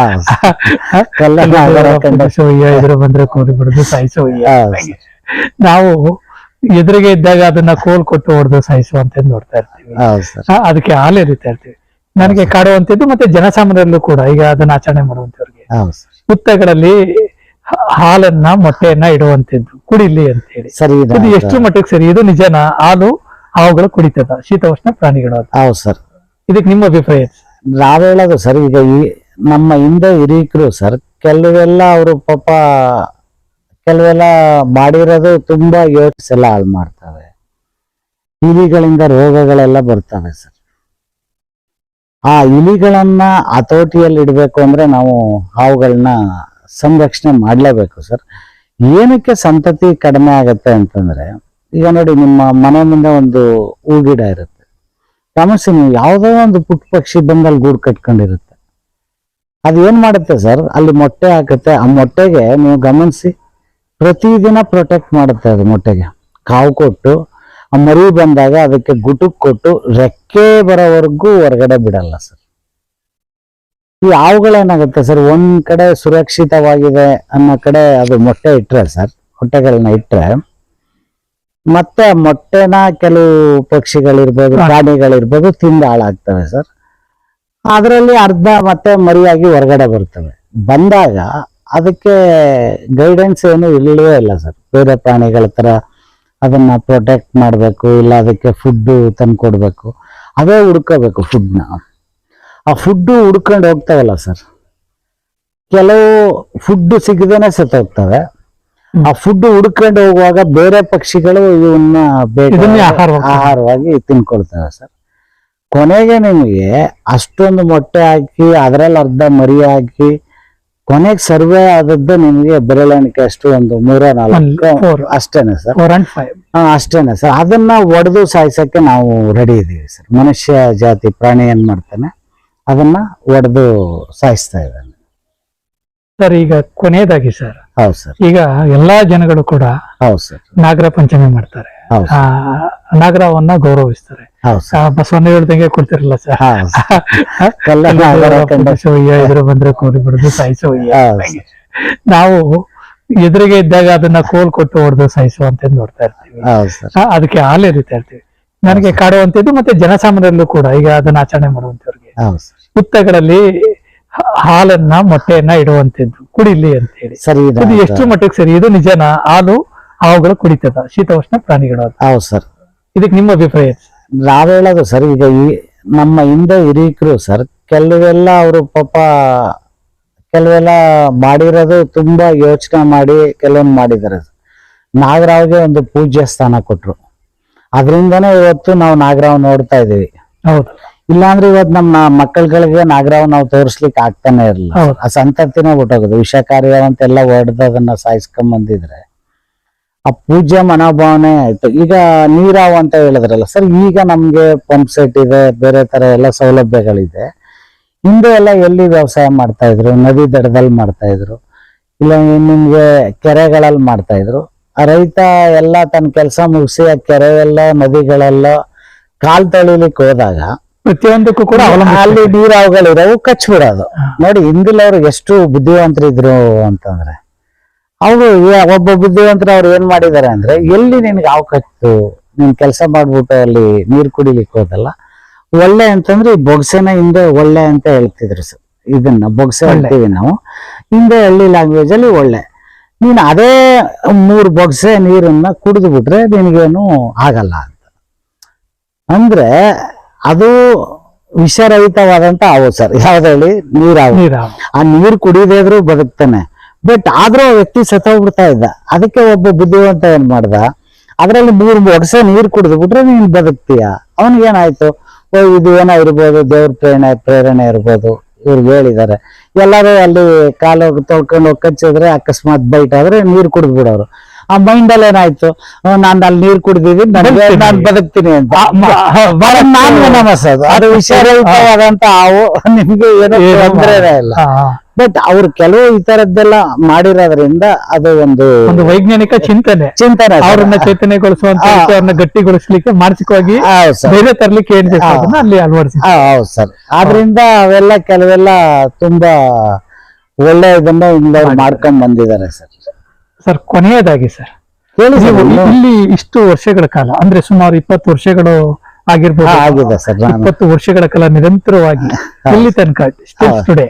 ಎದುರು ಬಂದ್ರೆ ಕೋರಿ ಬಿಡದು ಸಾಯಿಸೋ. ನಾವು ಎದುರಿಗೆ ಇದ್ದಾಗ ಅದನ್ನ ಕೋಲ್ ಕೊಟ್ಟು ಹೊಡೆದು ಸಾಯಿಸುವಂತ ನೋಡ್ತಾ ಇರ್ತೀವಿ. ಅದಕ್ಕೆ ಹಾಲು ಎರಿತಾ ಇರ್ತೀವಿ. ನನಗೆ ಕಾಡುವಂತದ್ದು ಮತ್ತೆ ಜನಸಾಮಾನ್ಯರಲ್ಲೂ ಕೂಡ ಈಗ ಅದನ್ನ ಆಚರಣೆ ಮಾಡುವಂತವ್ರಿಗೆ ಹುತ್ತಗಳಲ್ಲಿ ಹಾಲನ್ನ ಮೊಟ್ಟೆಯನ್ನ ಇಡುವಂತದ್ದು ಕುಡಿಲಿ ಅಂತ ಹೇಳಿ. ಸರಿ, ಇದು ಎಷ್ಟು ಮಟ್ಟಿಗೆ ಸರಿ? ಇದು ನಿಜನಾ? ಹಾಲು ಹಾವುಗಳು ಕುಡಿತದ, ಶೀತೋಷ್ಣ ಪ್ರಾಣಿಗಳು? ಹೌದು ಸರ್. ಇದಕ್ಕೆ ನಿಮ್ಮ ಅಭಿಪ್ರಾಯ? ನಾವ್ ಹೇಳೋದು ಸರ್, ಈಗ ನಮ್ಮ ಹಿಂದೆ ಹಿರೀಕರು ಸರ್ ಕೆಲವೆಲ್ಲ ಅವರು ಪಾಪ ಕೆಲವೆಲ್ಲ ಮಾಡಿರೋದು ತುಂಬಾ ಯೋಚಿಸೆಲ್ಲ ಹಾಳು ಮಾಡ್ತವೆ. ಇಲಿಗಳಿಂದ ರೋಗಗಳೆಲ್ಲ ಬರ್ತವೆ ಸರ್. ಆ ಇಲಿಗಳನ್ನ ಹತೋಟಿಯಲ್ಲಿ ಇಡ್ಬೇಕು ಅಂದ್ರೆ ನಾವು ಹಾವುಗಳನ್ನ ಸಂರಕ್ಷಣೆ ಮಾಡ್ಲೇಬೇಕು ಸರ್. ಏನಕ್ಕೆ ಸಂತತಿ ಕಡಿಮೆ ಆಗತ್ತೆ ಅಂತಂದ್ರೆ, ಈಗ ನೋಡಿ ನಿಮ್ಮ ಮನೆ ಮುಂದೆ ಒಂದು ಹೂ ಗಿಡ ಇರುತ್ತೆ, ಗಮನಿಸಿ ನೀವು, ಯಾವುದೋ ಒಂದು ಪುಟ್ಟ ಪಕ್ಷಿ ಬಂದಲ್ಲಿ ಗೂಡು ಕಟ್ಕೊಂಡಿರುತ್ತೆ. ಅದು ಏನ್ ಮಾಡುತ್ತೆ ಸರ್, ಅಲ್ಲಿ ಮೊಟ್ಟೆ ಹಾಕುತ್ತೆ. ಆ ಮೊಟ್ಟೆಗೆ ನೀವು ಗಮನಿಸಿ ಪ್ರತಿದಿನ ಪ್ರೊಟೆಕ್ಟ್ ಮಾಡುತ್ತೆ. ಅದು ಮೊಟ್ಟೆಗೆ ಕಾವು ಕೊಟ್ಟು ಆ ಮರಿ ಬಂದಾಗ ಅದಕ್ಕೆ ಗುಟುಕ್ ಕೊಟ್ಟು ರೆಕ್ಕೆ ಬರೋವರೆಗೂ ಹೊರಗಡೆ ಬಿಡಲ್ಲ ಸರ್. ಈ ಹಾವುಗಳೇನಾಗುತ್ತೆ ಸರ್, ಒಂದ್ ಕಡೆ ಸುರಕ್ಷಿತವಾಗಿದೆ ಅನ್ನೋ ಕಡೆ ಅದು ಮೊಟ್ಟೆ ಇಟ್ರೆ ಸರ್, ಮೊಟ್ಟೆಗಳನ್ನ ಇಟ್ರೆ ಮತ್ತೆ ಮೊಟ್ಟೆನ ಕೆಲವು ಪಕ್ಷಿಗಳಿರ್ಬೋದು ಪ್ರಾಣಿಗಳಿರ್ಬೋದು ತಿಂದು ಹಾಳಾಗ್ತವೆ ಸರ್. ಅದರಲ್ಲಿ ಅರ್ಧ ಮತ್ತೆ ಮರಿಯಾಗಿ ಹೊರಗಡೆ ಬರ್ತವೆ. ಬಂದಾಗ ಅದಕ್ಕೆ ಗೈಡೆನ್ಸ್ ಏನು ಇಲ್ಲವೇ ಇಲ್ಲ ಸರ್. ಬೇರೆ ಪ್ರಾಣಿಗಳ ತರ ಅದನ್ನ ಪ್ರೊಟೆಕ್ಟ್ ಮಾಡಬೇಕು, ಇಲ್ಲ ಅದಕ್ಕೆ ಫುಡ್ ತಂದು ಕೊಡ್ಬೇಕು, ಅದೇ ಹುಡ್ಕೋಬೇಕು ಫುಡ್ನ. ಆ ಫುಡ್ ಹುಡ್ಕೊಂಡು ಹೋಗ್ತಾವಲ್ಲ ಸರ್, ಕೆಲವು ಫುಡ್ ಸಿಗದೇನೆ ಸತ್ತೋಗ್ತವೆ. ಆ ಫುಡ್ ಹುಡ್ಕೊಂಡು ಹೋಗುವಾಗ ಬೇರೆ ಪಕ್ಷಿಗಳು ಇವನ್ನ ಆಹಾರವಾಗಿ ತಿನ್ಕೊಳ್ತವೆ ಸರ್. ಕೊನೆಗೆ ನಿಮಗೆ ಅಷ್ಟೊಂದು ಮೊಟ್ಟೆ ಹಾಕಿ ಅದರಲ್ಲಿ ಅರ್ಧ ಮರಿ ಹಾಕಿ ಕೊನೆಗೆ ಸರ್ವೆ ಆದದ್ದು ನಿಮ್ಗೆ ಬೆರಳೆಣಿಕೆ ಅಷ್ಟು ಒಂದು 3-4 ಅಷ್ಟೇನೆ ಸರ್. 4 and 5. ಅಷ್ಟೇನೆ ಸರ್. ಅದನ್ನ ಒಡೆದು ಸಾಯಿಸಕ್ಕೆ ನಾವು ರೆಡಿ ಇದೀವಿ ಸರ್. ಮನುಷ್ಯ ಜಾತಿ ಪ್ರಾಣಿ ಏನ್ ಮಾಡ್ತಾನೆ ಅದನ್ನ ಒಡೆದು ಸಾಯಿಸ್ತಾ ಇದ್ದಾನೆ ಸರ್. ಈಗ ಕೊನೆಯದಾಗಿ ಸರ್, ಹೌದು ಸರ್. ಈಗ ಎಲ್ಲಾ ಜನಗಳು ಕೂಡ ಹೌದು ಸರ್ ನಾಗರ ಪಂಚಮಿ ಮಾಡ್ತಾರೆ, ನಾಗರವನ್ನ ಗೌರವಿಸ್ತಾರೆ. ಬಸವಣ್ಣ ಹೇಳ್ದಂಗೆ ಕೊಡ್ತಿರಲ್ಲ ಸರ್, ಎದುರು ಬಂದ್ರೆ ಕೋರಿ ಬಿಡದು ಸಾಯಿಸೋ. ನಾವು ಎದುರಿಗೆ ಇದ್ದಾಗ ಅದನ್ನ ಕೋಲ್ ಕೊಟ್ಟು ಹೊಡೆದು ಸಾಯಿಸುವಂತ ನೋಡ್ತಾ ಇರ್ತೀವಿ. ಅದಕ್ಕೆ ಹಾಲು ಎರಿತಾ ಇರ್ತೀವಿ. ನನಗೆ ಕಾಡುವಂತದ್ದು ಮತ್ತೆ ಜನಸಾಮಾನ್ಯರಲ್ಲೂ ಕೂಡ ಈಗ ಅದನ್ನ ಆಚರಣೆ ಮಾಡುವಂತವ್ರಿಗೆ ಹುತ್ತಗಳಲ್ಲಿ ಹಾಲನ್ನ ಮೊಟ್ಟೆಯನ್ನ ಇಡುವಂತದ್ದು ಕುಡಿಲಿ ಅಂತ ಹೇಳಿ. ಸರಿ, ಇದು ಎಷ್ಟು ಮಟ್ಟಿಗೆ ಸರಿ? ಇದು ನಿಜನಾ? ಹಾಲು ಹಾವುಗಳು ಕುಡಿತದ, ಶೀತೋಷ್ಣ ಪ್ರಾಣಿಗಳು? ಹೌದು ಸರ್. ಇದಕ್ಕೆ ನಿಮ್ಮ ಅಭಿಪ್ರಾಯ? ನಾವ್ ಹೇಳೋದು ಸರ್, ಈಗ ನಮ್ಮ ಹಿಂದೆ ಹಿರೀಕರು ಸರ್ ಕೆಲವೆಲ್ಲ ಅವರು ಪಾಪ ಕೆಲವೆಲ್ಲ ಮಾಡಿರೋದು ತುಂಬಾ ಯೋಚನೆ ಮಾಡಿ ಕೆಲವೊಂದು ಮಾಡಿದ್ದಾರೆ. ನಾಗರಾವ್ಗೆ ಒಂದು ಪೂಜ್ಯ ಸ್ಥಾನ ಕೊಟ್ರು. ಅದರಿಂದನೇ ಇವತ್ತು ನಾವು ನಾಗರಾವ್ ನೋಡ್ತಾ ಇದೀವಿ. ಹೌದು. ಇಲ್ಲಾಂದ್ರೆ ಇವತ್ತು ನಮ್ಮ ಮಕ್ಕಳುಗಳಿಗೆ ನಾಗರಾವ್ ನಾವು ತೋರಿಸ್ಲಿಕ್ಕೆ ಆಗ್ತಾನೆ ಇರಲಿಲ್ಲ. ಆ ಸಂತತಿನೇ ಬಿಟ್ಟೋಗುದು. ವಿಷಕಾರ್ಯ ಅಂತೆಲ್ಲ ಹೊಡೆದು ಅದನ್ನ ಸಾಯಿಸ್ಕೊಂಡ್ ಬಂದಿದ್ರೆ ಆ ಪೂಜ್ಯ ಮನೋಭಾವನೆ ಆಯ್ತು. ಈಗ ನೀರಾವ್ ಅಂತ ಹೇಳಿದ್ರಲ್ಲ ಸರ್, ಈಗ ನಮ್ಗೆ ಪಂಪ್ ಸೆಟ್ ಇದೆ, ಬೇರೆ ತರ ಎಲ್ಲ ಸೌಲಭ್ಯಗಳಿದೆ. ಹಿಂದೆ ಎಲ್ಲ ಎಲ್ಲಿ ವ್ಯವಸಾಯ ಮಾಡ್ತಾ ಇದ್ರು? ನದಿ ದಡದಲ್ಲಿ ಮಾಡ್ತಾ ಇದ್ರು, ಇಲ್ಲ ನಿಮ್ಗೆ ಕೆರೆಗಳಲ್ಲಿ ಮಾಡ್ತಾ ಇದ್ರು. ಆ ರೈತ ಎಲ್ಲ ತನ್ನ ಕೆಲಸ ಮುಗಿಸಿ ಆ ಕೆರೆ ಎಲ್ಲ ನದಿಗಳೆಲ್ಲ ಕಾಲ್ ತೊಳಿಲಿಕ್ಕೆ ಹೋದಾಗ ಪ್ರತಿಯೊಂದಕ್ಕೂ ಕೂಡ ಅಲ್ಲಿ ನೀರಾವುಗಳಿರೋವು ಕಚ್ಬಿಡೋದು. ನೋಡಿ ಹಿಂದಿಲವ್ರು ಎಷ್ಟು ಬುದ್ಧಿವಂತರಿದ್ರು ಅಂತಂದ್ರೆ, ಅವರು ಒಬ್ಬ ಬುದ್ಧಿವಂತರು ಅವ್ರು ಏನ್ ಮಾಡಿದಾರೆ ಅಂದ್ರೆ, ಎಲ್ಲಿ ನಿನ್ಗೆ ಹಾವು ಕಚ್ಚು, ನೀನ್ ಕೆಲಸ ಮಾಡ್ಬಿಟ್ಟು ಅಲ್ಲಿ ನೀರ್ ಕುಡಿಲಿಕ್ಕೆ ಹೋದಲ್ಲ, ಒಳ್ಳೆ ಅಂತಂದ್ರೆ ಈ ಬೊಗ್ಸೆನ ಹಿಂದೆ ಒಳ್ಳೆ ಅಂತ ಹೇಳ್ತಿದ್ರು ಸರ್. ಇದನ್ನ ಬೊಗ್ಸೆ ಹೇಳ್ತೀವಿ ನಾವು ಹಿಂದೆ ಹಳ್ಳಿ ಲ್ಯಾಂಗ್ವೇಜ್ ಅಲ್ಲಿ. ಒಳ್ಳೆ ನೀನ್ ಅದೇ 3 ಬೊಗ್ಸೆ ನೀರನ್ನ ಕುಡಿದು ಬಿಟ್ರೆ ನಿನಗೇನು ಆಗಲ್ಲ ಅಂತ. ಅಂದ್ರೆ ಅದು ವಿಷರಹಿತವಾದಂತ ಹಾವು ಸರ್. ಯಾವ್ದು ಹೇಳಿ? ನೀರಾವು. ಆ ನೀರು ಕುಡಿದೇ ಇದ್ರು ಬದುಕ್ತಾನೆ, ಬಟ್ ಆದ್ರೂ ಆ ವ್ಯಕ್ತಿ ಸತ್ತೋಗ್ಬಿಡ್ತಾ ಇದ್ದ. ಅದಕ್ಕೆ ಒಬ್ಬ ಬುದ್ಧಿವಂತ ಏನ್ ಮಾಡ್ದ, ಅದ್ರಲ್ಲಿ 3 ವರ್ಷ ನೀರು ಕುಡಿದು ಬಿಟ್ರೆ ನೀನ್ ಬದುಕ್ತೀಯ. ಅವನಿಗೇನಾಯ್ತು, ಓ ಇದು ಏನೋ ಇರ್ಬೋದು, ದೇವ್ರ ಪ್ರೇರಣೆ ಇರ್ಬೋದು, ಇವ್ರಿಗೆ ಹೇಳಿದ್ದಾರೆ. ಎಲ್ಲರೂ ಅಲ್ಲಿ ಕಾಲು ತೊಳ್ಕೊಂಡು ಕಚ್ಚಿದ್ರೆ ಅಕಸ್ಮಾತ್ ಬೈಟ್ ಆದ್ರೆ ನೀರು ಕುಡಿದ್ ಬಿಡೋರು. ಆ ಮೈಂಡ್ ಅಲ್ಲಿ ಏನಾಯ್ತು, ನಾನು ಅಲ್ಲಿ ನೀರು ಕುಡಿದಿದ್ದೀನಿ, ನಾನು ಬದುಕ್ತೀನಿ ಅಂತ. ಅದು ವಿಷಯರಹಿತವಾದಂತ ಹಾವು, ನಿಮ್ಗೆ ಏನೋ ತೊಂದರೆ ಇಲ್ಲ. ಬಟ್ ಅವ್ರು ಕೆಲವು ಈ ತರದ್ದೆಲ್ಲ ಮಾಡಿರೋದ್ರಿಂದ ಅದು ಒಂದು ವೈಜ್ಞಾನಿಕ ಚಿಂತನೆ ಅವರನ್ನ ಚೈತನ್ಯಗೊಳಿಸುವಂತ ಅವ್ರನ್ನ ಗಟ್ಟಿಗೊಳಿಸ್ಲಿಕ್ಕೆ ಮಾನಸಿಕವಾಗಿ ಧೈರ್ಯ ತರ್ಲಿಕ್ಕೆ ಏನ್ ಬೇಕು ಅದನ್ನ ಅಲ್ಲಿ ಅಳವಡಿಸಿ. ಹೌದು ಸರ್. ಆದ್ರಿಂದ ಅವೆಲ್ಲ ಕೆಲವೆಲ್ಲ ತುಂಬಾ ಒಳ್ಳೆ ಇದನ್ನ ಮಾಡ್ಕೊಂಡ್ ಬಂದಿದ್ದಾರೆ ಸರ್. ಸರ್ ಕೊನೆಯದಾಗಿ ಸರ್ ಹೇಳಿ ಸರ್. ಇಲ್ಲಿ ಇಷ್ಟು ವರ್ಷಗಳ ಕಾಲ ಅಂದ್ರೆ ಸುಮಾರು 20 ವರ್ಷಗಳು ಆಗಿರ್ಬೋದು, ಆಗಿದೆ ಸರ್. 20 ವರ್ಷಗಳ ಕಾಲ ನಿರಂತರವಾಗಿ ಇಲ್ಲಿ ತನಕ ಟುಡೇ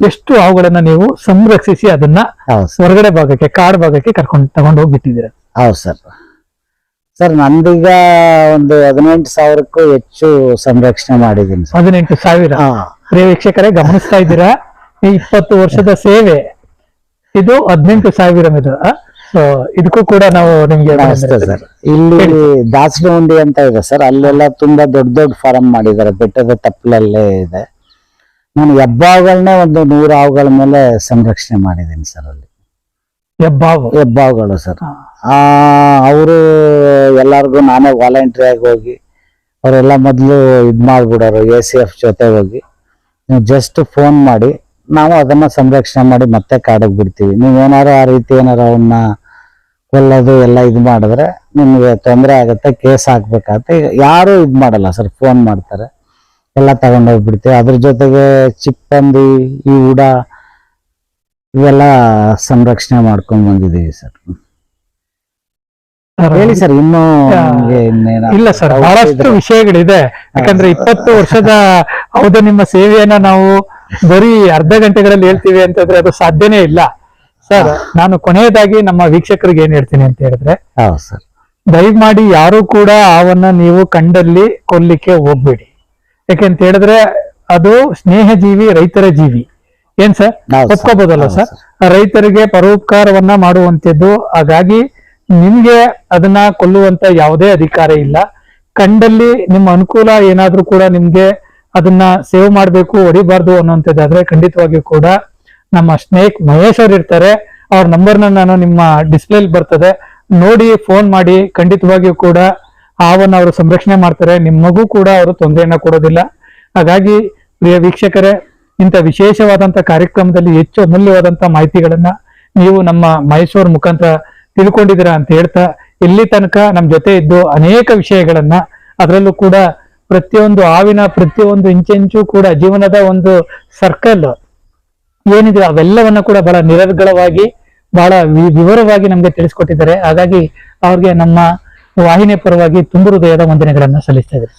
ಎಷ್ಟು ಹಾವುಗಳನ್ನ ನೀವು ಸಂರಕ್ಷಿಸಿ ಅದನ್ನ ಹೊರಗಡೆ ಭಾಗಕ್ಕೆ, ಕಾಡು ಭಾಗಕ್ಕೆ ತಗೊಂಡು ಹೋಗ್ಬಿಟ್ಟಿದ್ದೀರ? ಹೌದು ಸರ್. ಸರ್ ನಂದೀಗ ಒಂದು 18,000ಕ್ಕೂ ಹೆಚ್ಚು ಸಂರಕ್ಷಣೆ ಮಾಡಿದ್ದೀನಿ. 18,000? ಪ್ರಿಯ ವೀಕ್ಷಕರೇ ಗಮನಿಸ್ತಾ ಇದ್ದೀರಾ, ಈ 20 ವರ್ಷದ ಸೇವೆ ಇದು 18,000 ಸೊ ಇದಕ್ಕೂ ಕೂಡ ನಾವು ನಿಮ್ಗೆ ಸರ್. ಇಲ್ಲಿ ದಾಸನಹುಂಡಿ ಅಂತ ಇದೆ ಸರ್, ಅಲ್ಲೆಲ್ಲ ತುಂಬಾ ದೊಡ್ಡ ದೊಡ್ಡ ಫಾರಂ ಮಾಡಿದ್ದಾರೆ, ಬೆಟ್ಟದ ತಪ್ಪಲಲ್ಲೇ ಇದೆ. ನಾನು ಹೆಬ್ಬಾವುಗಳನ್ನೇ ಒಂದು 100 ಹಾವುಗಳ ಮೇಲೆ ಸಂರಕ್ಷಣೆ ಮಾಡಿದ್ದೀನಿ ಸರ್. ಅಲ್ಲಿ ಹೆಬ್ಬಾವುಗಳು ಸರ್. ಅವರು ಎಲ್ಲಾರ್ಗು ನಾನೇ ವಾಲಂಟ್ರಿ ಆಗಿ ಹೋಗಿ ಅವರೆಲ್ಲ ಮೊದಲು ಇದ್ ಮಾಡ್ಬಿಡೋರು, ACF ಜೊತೆ ಹೋಗಿ ನೀವು ಜಸ್ಟ್ ಫೋನ್ ಮಾಡಿ ನಾವು ಅದನ್ನ ಸಂರಕ್ಷಣೆ ಮಾಡಿ ಮತ್ತೆ ಕಾಡಿಗೆ ಬಿಡ್ತೀವಿ. ನೀವೇನಾರು ಆ ರೀತಿ ಏನಾರು ಅವನ್ನ ಕೊಲ್ಲೋದು ಎಲ್ಲ ಇದು ಮಾಡಿದ್ರೆ ನಿಮ್ಗೆ ತೊಂದರೆ ಆಗುತ್ತೆ, ಕೇಸ್ ಹಾಕ್ಬೇಕಾಗತ್ತೆ. ಯಾರು ಇದ್ ಮಾಡಲ್ಲ ಸರ್, ಫೋನ್ ಮಾಡ್ತಾರೆ, ಎಲ್ಲ ತಗೊಂಡೋಗ್ಬಿಡ್ತೀವಿ. ಅದ್ರ ಜೊತೆಗೆ ಚಿಕ್ಕಂದಿ, ಈ ಉಡ ಇವೆಲ್ಲ ಸಂರಕ್ಷಣೆ ಮಾಡ್ಕೊಂಡ್ ಬಂದಿದ್ದೀವಿ ಸರ್. ಹೇಳಿ ಸರ್. ಇನ್ನು ಇಲ್ಲ ಸರ್, ಬಹಳಷ್ಟು ವಿಷಯಗಳಿದೆ. ಯಾಕಂದ್ರೆ 20 ವರ್ಷದ ಹೌದು ನಿಮ್ಮ ಸೇವೆಯನ್ನ ನಾವು ಬರೀ ಅರ್ಧ ಗಂಟೆಗಳಲ್ಲಿ ಹೇಳ್ತೀವಿ ಅಂತಂದ್ರೆ ಅದು ಸಾಧ್ಯನೇ ಇಲ್ಲ ಸರ್. ನಾನು ಕೊನೆಯದಾಗಿ ನಮ್ಮ ವೀಕ್ಷಕರಿಗೆ ಏನ್ ಹೇಳ್ತೀನಿ ಅಂತ ಹೇಳಿದ್ರೆ, ಸರ್ ದಯಮಾಡಿ ಯಾರು ಕೂಡ ಹಾವನ್ನ ನೀವು ಕಂಡಲ್ಲಿ ಕೊಲ್ಲಿಕ್ಕೆ ಹೋಗ್ಬೇಡಿ. ಯಾಕೆಂತ ಹೇಳಿದ್ರೆ ಅದು ಸ್ನೇಹ ಜೀವಿ, ರೈತರ ಜೀವಿ. ಏನ್ ಸರ್, ಒಪ್ಕೋಬಹುದಲ್ಲ ಸರ್? ರೈತರಿಗೆ ಪರೋಪಕಾರವನ್ನ ಮಾಡುವಂತದ್ದು. ಹಾಗಾಗಿ ನಿಮ್ಗೆ ಅದನ್ನ ಕೊಲ್ಲುವಂತ ಯಾವುದೇ ಅಧಿಕಾರ ಇಲ್ಲ. ಕಂಡಲ್ಲಿ ನಿಮ್ಮ ಅನುಕೂಲ ಏನಾದ್ರೂ ಕೂಡ ನಿಮ್ಗೆ ಅದನ್ನ ಸೇವ್ ಮಾಡ್ಬೇಕು, ಹೊಡಿಬಾರ್ದು ಅನ್ನುವಂಥದ್ದಾದ್ರೆ ಖಂಡಿತವಾಗಿಯೂ ಕೂಡ ನಮ್ಮ ಸ್ನೇಕ್ ಮಹೇಶ್ ಅವ್ರು ಇರ್ತಾರೆ. ಅವ್ರ ನಂಬರ್ನ ನಾನು ನಿಮ್ಮ ಡಿಸ್ಪ್ಲೇಲಿ ಬರ್ತದೆ, ನೋಡಿ ಫೋನ್ ಮಾಡಿ. ಖಂಡಿತವಾಗಿಯೂ ಕೂಡ ಹಾವನ್ನ ಅವರು ಸಂರಕ್ಷಣೆ ಮಾಡ್ತಾರೆ, ನಿಮಗೂ ಕೂಡ ಅವರು ತೊಂದರೆಯನ್ನ ಕೊಡೋದಿಲ್ಲ. ಹಾಗಾಗಿ ಪ್ರಿಯ ವೀಕ್ಷಕರೇ, ಇಂಥ ವಿಶೇಷವಾದಂತ ಕಾರ್ಯಕ್ರಮದಲ್ಲಿ ಹೆಚ್ಚು ಅಮೂಲ್ಯವಾದಂತ ಮಾಹಿತಿಗಳನ್ನ ನೀವು ನಮ್ಮ ಮಹೇಶ್ವರ್ ಮುಖಾಂತರ ತಿಳ್ಕೊಂಡಿದ್ದೀರಾ ಅಂತ ಹೇಳ್ತಾ, ಇಲ್ಲಿ ತನಕ ನಮ್ ಜೊತೆ ಇದ್ದು ಅನೇಕ ವಿಷಯಗಳನ್ನ, ಅದರಲ್ಲೂ ಕೂಡ ಪ್ರತಿಯೊಂದು ಹಾವಿನ ಪ್ರತಿಯೊಂದು ಇಂಚೆಂಚು ಕೂಡ ಜೀವನದ ಒಂದು ಸರ್ಕಲ್ ಏನಿದೆ ಅವೆಲ್ಲವನ್ನ ಕೂಡ ಬಹಳ ನಿರರ್ಗಳವಾಗಿ, ಬಹಳ ವಿವರವಾಗಿ ನಮ್ಗೆ ತಿಳಿಸ್ಕೊಟ್ಟಿದ್ದಾರೆ. ಹಾಗಾಗಿ ಅವ್ರಿಗೆ ನಮ್ಮ ವಾಹಿನಿಯ ಪರವಾಗಿ ತುಂಬು ಹೃದಯದ ವಂದನೆಗಳನ್ನ ಸಲ್ಲಿಸ್ತಾ ಇದ್ದಾರೆ.